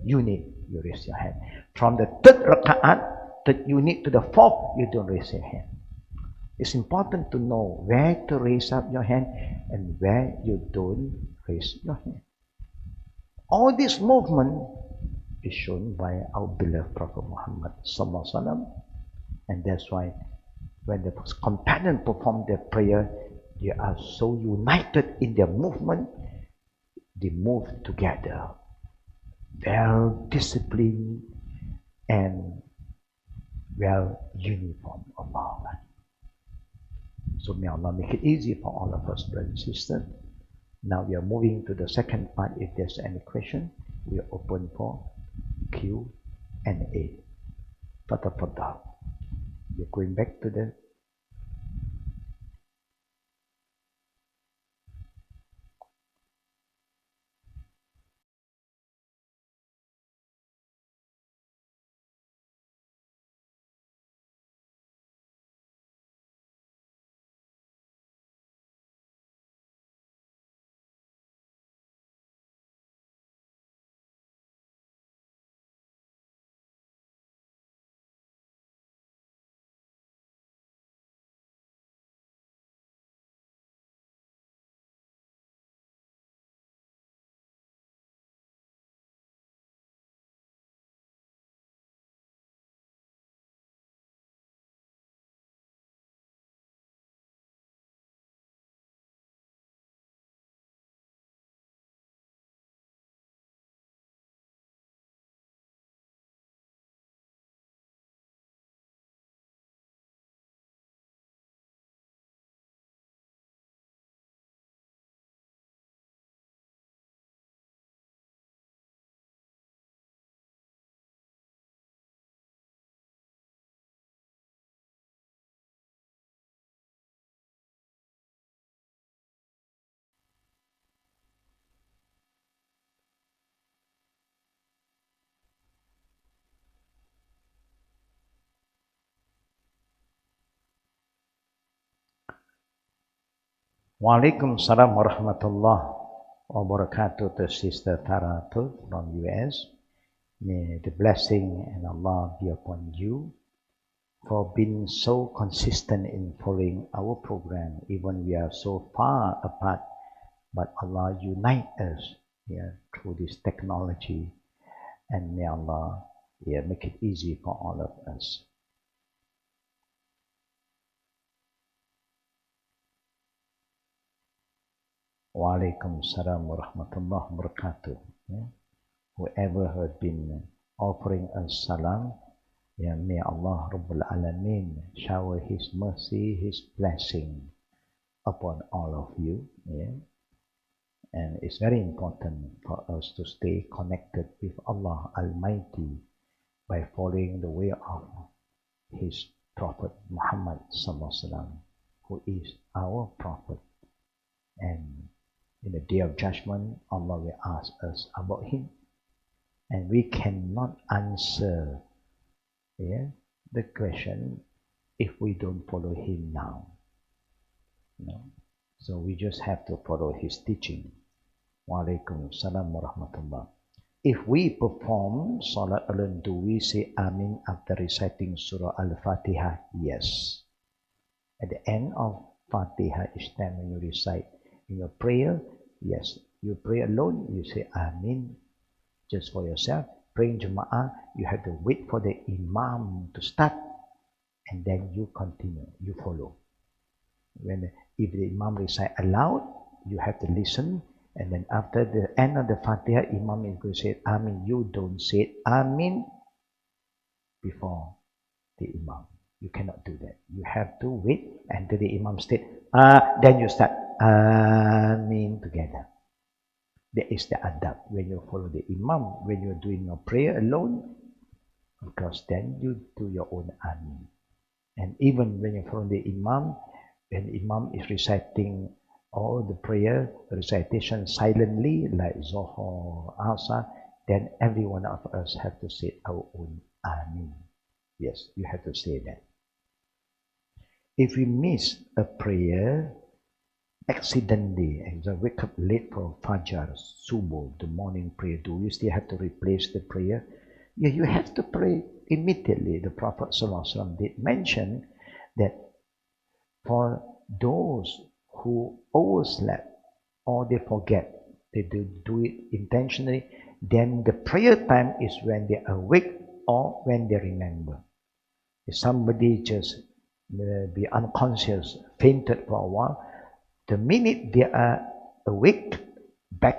unit, you raise your hand. From the third raka'at, third unit to the fourth, you don't raise your hand. It's important to know where to raise up your hand and where you don't raise your hand. All this movement is shown by our beloved Prophet Muhammad sallallahu alaihi wasallam. And that's why when the companions perform their prayer, they are so united in their movement. They move together, well disciplined and well uniform among us. So may Allah make it easy for all of us, brothers and sisters. Now we are moving to the second part. If there's any question, we are open for Q&A. Fatafaddal. We're going back to the Waalaikumsalam warahmatullahi wabarakatuh to Sister Taratu from US. May the blessing and Allah be upon you for being so consistent in following our program, even we are so far apart, but Allah unite us through this technology, and may Allah make it easy for all of us. Waalaikumsalam warahmatullahi wabarakatuh. Whoever has been offering us salam, may Allah Rabbul Alameen shower His mercy, His blessing upon all of you. And it's very important for us to stay connected with Allah Almighty by following the way of His Prophet Muhammad Sallallahu Alaihi Wasallam, who is our Prophet. And in the Day of Judgment, Allah will ask us about him. And we cannot answer the question if we don't follow him now. So we just have to follow his teaching. Waalaikumsalam warahmatullah. If we perform Salat alone, do we say Amin after reciting Surah Al-Fatiha? Yes. At the end of Fatiha, each time when you recite in your prayer, yes, you pray alone, you say Amin just for yourself. Praying Jum'ah, you have to wait for the Imam to start, and then you continue, you follow. If the Imam recite aloud, you have to listen, and then after the end of the Fatiha, Imam is going to say Amin. You don't say Amin before the Imam. You cannot do that. You have to wait until the Imam state, then you start Amin together. That is the adab when you follow the Imam, when you're doing your prayer alone, because then you do your own Amin. And even when you follow the Imam, when the Imam is reciting all the prayer, recitation silently, like Zohar, Asar, then every one of us have to say our own Amin. Yes, you have to say that. If we miss a prayer, accidentally, and I wake up late for Fajr, Subuh, the morning prayer, do you still have to replace the prayer? Yeah, you have to pray immediately. The Prophet ﷺ did mention that for those who overslept or they forget, they do it intentionally, then the prayer time is when they awake or when they remember. If somebody just be unconscious, fainted for a while, the minute they are awake, back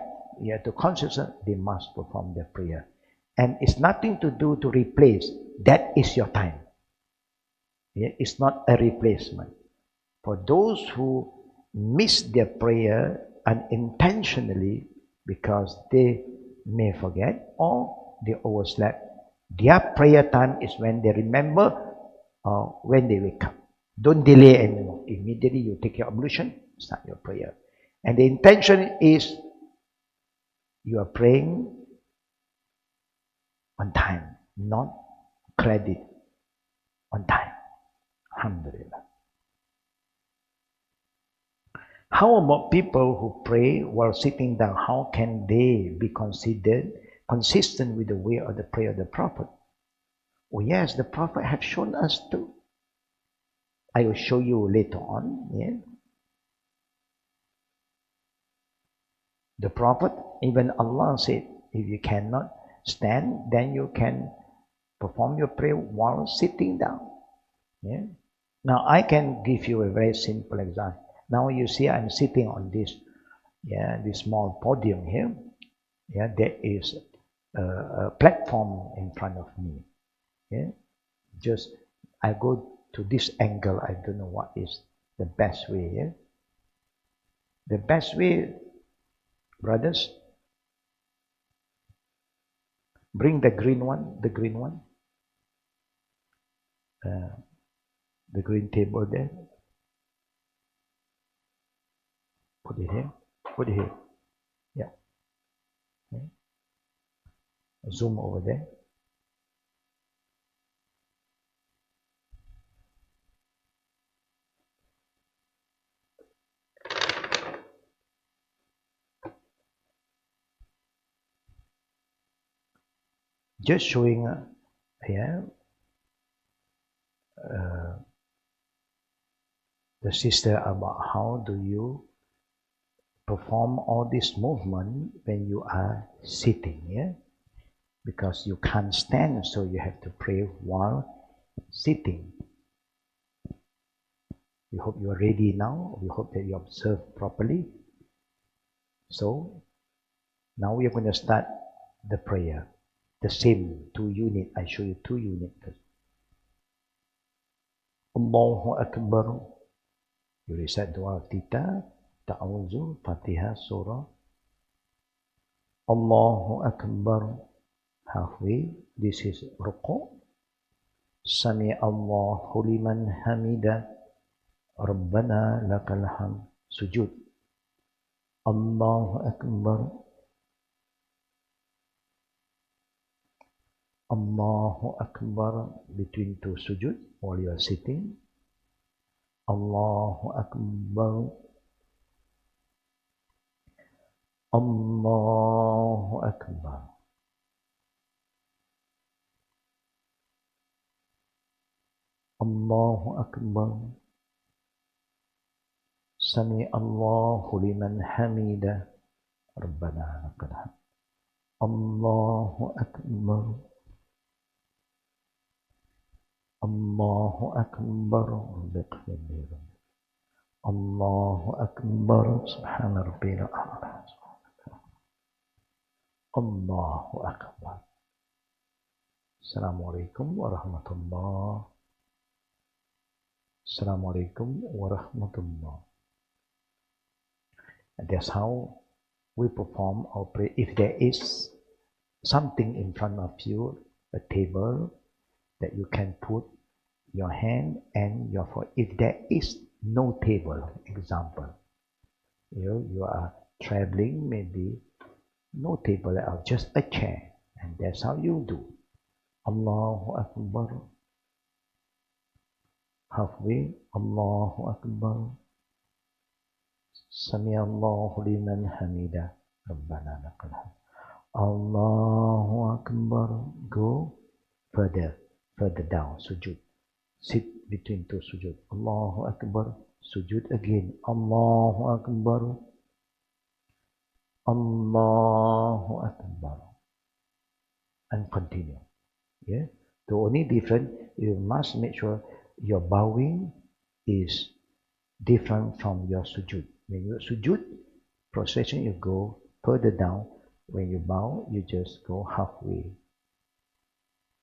to consciousness, they must perform their prayer. And it's nothing to do to replace. That is your time. It's not a replacement. For those who miss their prayer unintentionally because they may forget or they overslept, their prayer time is when they remember or when they wake up. Don't delay anymore. Immediately you take your ablution, start your prayer. And the intention is you are praying on time, not credit, on time. Alhamdulillah. How about people who pray while sitting down? How can they be considered consistent with the way of the prayer of the Prophet? Oh yes, the Prophet have shown us too. I will show you later on. Yeah. The Prophet, even Allah said, if you cannot stand, then you can perform your prayer while sitting down. Yeah. Now I can give you a very simple example. Now you see I'm sitting on this small podium here. Yeah, there is a platform in front of me. Yeah, just I go to this angle. I don't know what is the best way. Yeah, the best way, brothers. Bring the green one. The green one. The green table there. Put it here. Put it here. Yeah. Okay. Zoom over there. Just showing the sister about how do you perform all this movement when you are sitting. Yeah, because you can't stand, so you have to pray while sitting. We hope you are ready now. We hope that you observe properly. So now we are going to start the prayer. The same 2 units. I show you 2 units. Allahu Akbar. You recite dua kita, ta'awuzu, Fatihah, surah. Allahu Akbar. Halfway. This is ruku'. Sami Allahu liman hamida. Rabbana lakal hamd. Sujud. Allahu Akbar. Allahu Akbar between 2 sujud while you are sitting. Allahu Akbar. Allahu Akbar. Allahu Akbar. Sami Allahu liman hamida. Rabbana lakal hamd. Allahu Akbar. Allahu Akbar. Allahu Akbar. Subhana Rabbiyal A'la. Allahu Akbar. Assalamualaikum warahmatullahi. Assalamualaikum warahmatullahi. And that's how we perform our prayer. If there is something in front of you, a table that you can put your hand and your foot. If there is no table, example, you are traveling, maybe no table at all, just a chair, and that's how you do. Allahu Akbar. Halfway, Allahu Akbar. Sami Allahu liman hamida. Rabbana lakal hamd. Allahu Akbar. Go further down, sujud. Sit between 2 sujud. Allahu Akbar. Sujud again. Allahu Akbar. Allahu Akbar. And continue. Yeah. The only difference, you must make sure your bowing is different from your sujud. When you sujud, prostration, you go further down. When you bow, you just go halfway.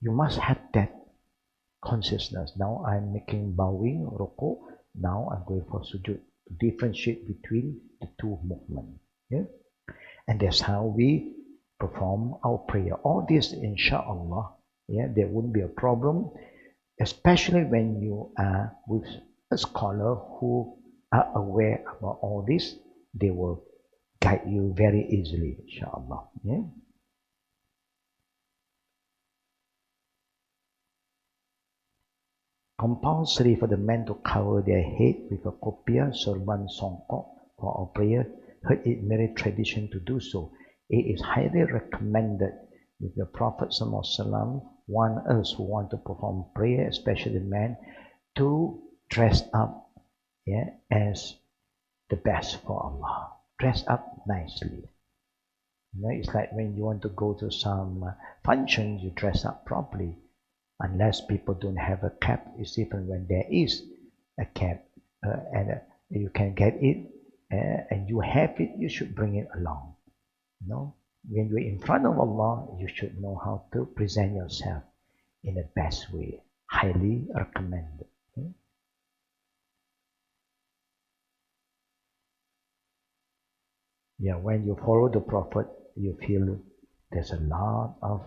You must have that consciousness. Now I'm making bowing, ruku. Now I'm going for sujud. To differentiate between the two movements. Yeah? And that's how we perform our prayer. All this, inshallah, yeah, there won't be a problem, especially when you are with a scholar who are aware about all this. They will guide you very easily, inshallah. Yeah? Compulsory for the men to cover their head with a kopiah, serban, songkok for our prayer. Heard it merely tradition to do so. It is highly recommended with the Prophet ﷺ warned us who want to perform prayer, especially men, to dress up, yeah, as the best for Allah. Dress up nicely. You know, it's like when you want to go to some function, you dress up properly. Unless people don't have a cap, it's different. When there is a cap and you can get it and you have it, you should bring it along. You know, when you're in front of Allah, you should know how to present yourself in the best way. Highly recommended. Okay? Yeah, when you follow the Prophet, you feel there's a lot of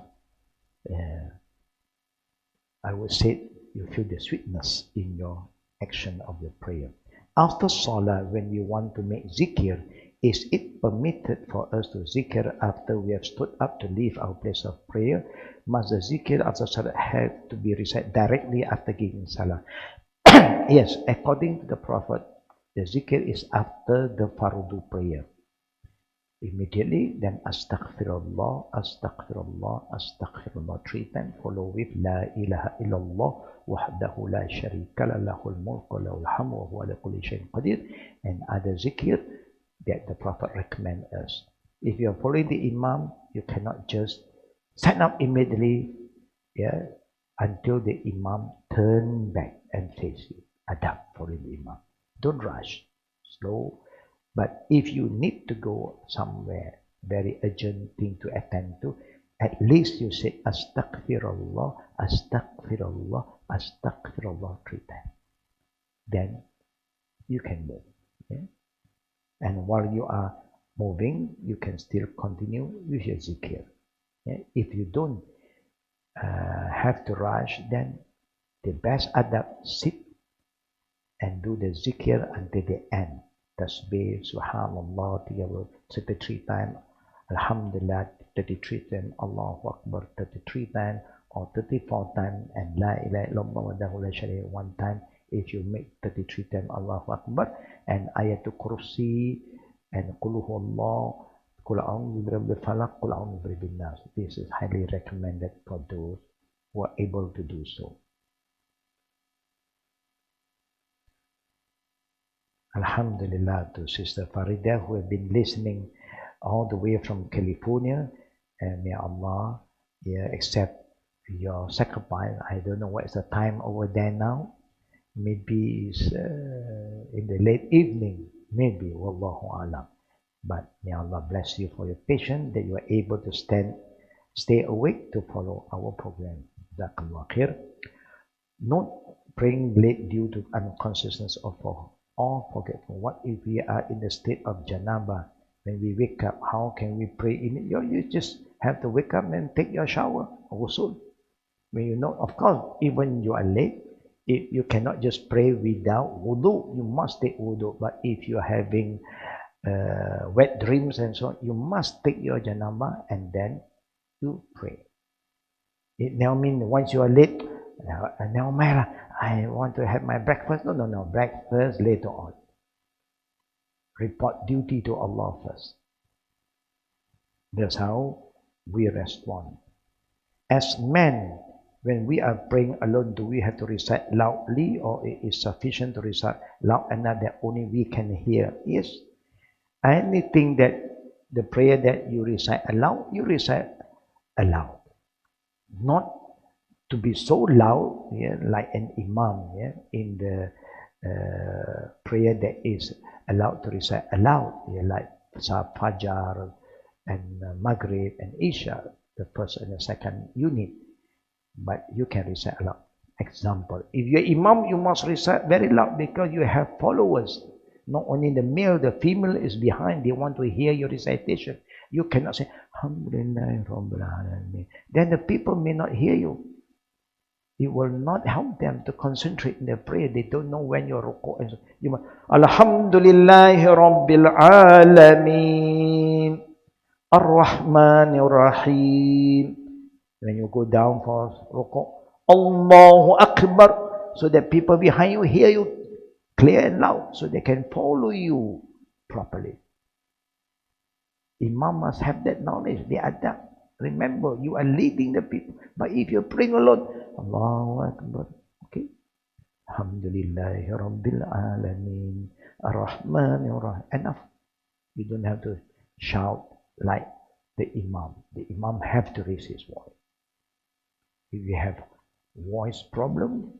I would say you feel the sweetness in your action of your prayer. After Salah, when we want to make zikr, is it permitted for us to zikr after we have stood up to leave our place of prayer? Must the zikr after Salah have to be recited directly after giving Salah? Yes, according to the Prophet, the zikr is after the fardu prayer. Immediately, then astaghfirullah, astaghfirullah, astaghfirullah 3 times, follow with la ilaha illallah wahdahu la sharika la lahul mulk wa lahul hamdu wa huwa ala kulli shay'in qadir, and other zikr that the Prophet recommends us. If you are following the Imam, you cannot just stand up immediately, yeah, until the Imam turn back and face you. Adab, following the Imam. Don't rush. Slow. But if you need to go somewhere, very urgent thing to attend to, at least you say astaghfirullah, astaghfirullah, astaghfirullah 3 times. Then you can move. Okay? And while you are moving, you can still continue with your zikr. Okay? If you don't have to rush, then the best adab, sit and do the zikr until the end. Tasbih, Subhanallah, 33 times, Alhamdulillah, 33 times, Allahu Akbar, 33 times, or 34 times, and La ilaha illallah wahdahu la sharika 1 time. If you make 33 times Allahu Akbar, and Ayatul Kursi, and Qul Huwallah, Qul A'udhu Birabbil Falaq, Qul A'udhu Birabbin Nas. This is highly recommended for those who are able to do so. Alhamdulillah to Sister Farida who have been listening all the way from California, and may Allah accept your sacrifice. I don't know what is the time over there now. Maybe it's in the late evening, maybe, Wallahu Alam. But may Allah bless you for your patience that you are able to stay awake to follow our program. Jazakallah khair. Not praying late due to unconsciousness or forgetful. What if we are in the state of janaba? When we wake up, how can we pray in it? You just have to wake up and take your shower, ghusl. When you know, of course, even you are late, if you cannot just pray without wudu, you must take wudu. But if you are having wet dreams and so on, you must take your janaba and then you pray. It now means once you are late, now I want to have my breakfast. No, breakfast later on. Report duty to Allah first. That's how we respond. As men, when we are praying alone, do we have to recite loudly, or it is sufficient to recite loud enough that only we can hear? Yes. Anything that the prayer that you recite aloud, you recite aloud. Not to be so loud, yeah, like an imam, yeah, in the prayer that is allowed to recite aloud, yeah, like Fajr and Maghrib and Isha, the first and the second unit. But you can recite aloud. Example, if you're imam, you must recite very loud because you have followers. Not only the male, the female is behind. They want to hear your recitation. You cannot say, Alhamdulillah, Rabbil Alamin. Then the people may not hear you. It will not help them to concentrate in their prayer. They don't know when you're ruku'. And so you must, Alhamdulillah, Rabbil Alamin. Ar-Rahmanir Rahim. When you go down for ruku', Allahu Akbar, so that people behind you hear you clear and loud, so they can follow you properly. Imam must have that knowledge, the adab. Remember, you are leading the people. But if you're praying alone, Allahu Akbar, okay? Alhamdulillahi Rabbil Alamin, Ar-Rahmanir Rahim. Enough. You don't have to shout like the Imam. The Imam have to raise his voice. If you have voice problem,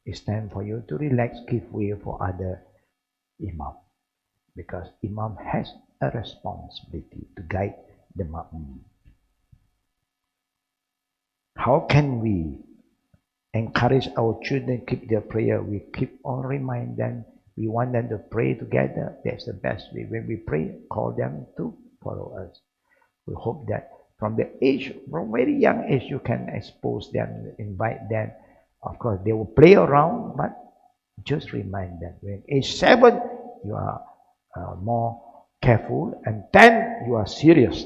it's time for you to relax, give way for other Imam. Because Imam has a responsibility to guide the Ma'mum. How can we encourage our children to keep their prayer? We keep on remind them. We want them to pray together. That's the best way. When we pray, call them to follow us. We hope that from very young age, you can expose them, invite them. Of course, they will play around, but just remind them. When age 7, you are more careful, and 10, you are serious.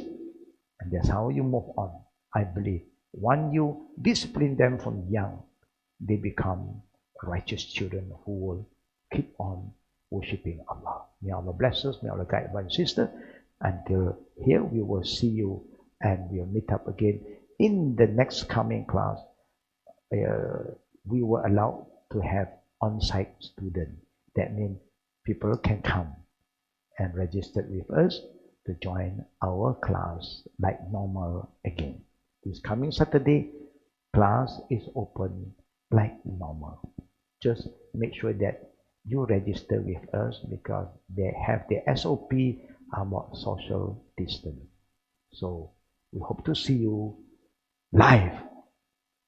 And that's how you move on, I believe. Once you discipline them from young, they become righteous children who will keep on worshipping Allah. May Allah bless us. May Allah guide one sister. Until here, we will see you and we'll meet up again in the next coming class. We were allowed to have on-site students. That means people can come and register with us to join our class like normal again. This coming Saturday, class is open like normal. Just make sure that you register with us because they have the SOP about social distance. So we hope to see you live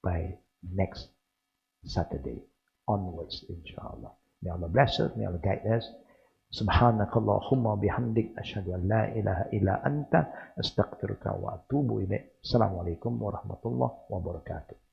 by next Saturday onwards, inshallah. May Allah bless us, may Allah guide us. Subhanakallahumma bihamdik asyhadu an la ilaha illa anta astaghfiruka wa atubu ilaik. Assalamualaikum warahmatullahi wabarakatuh.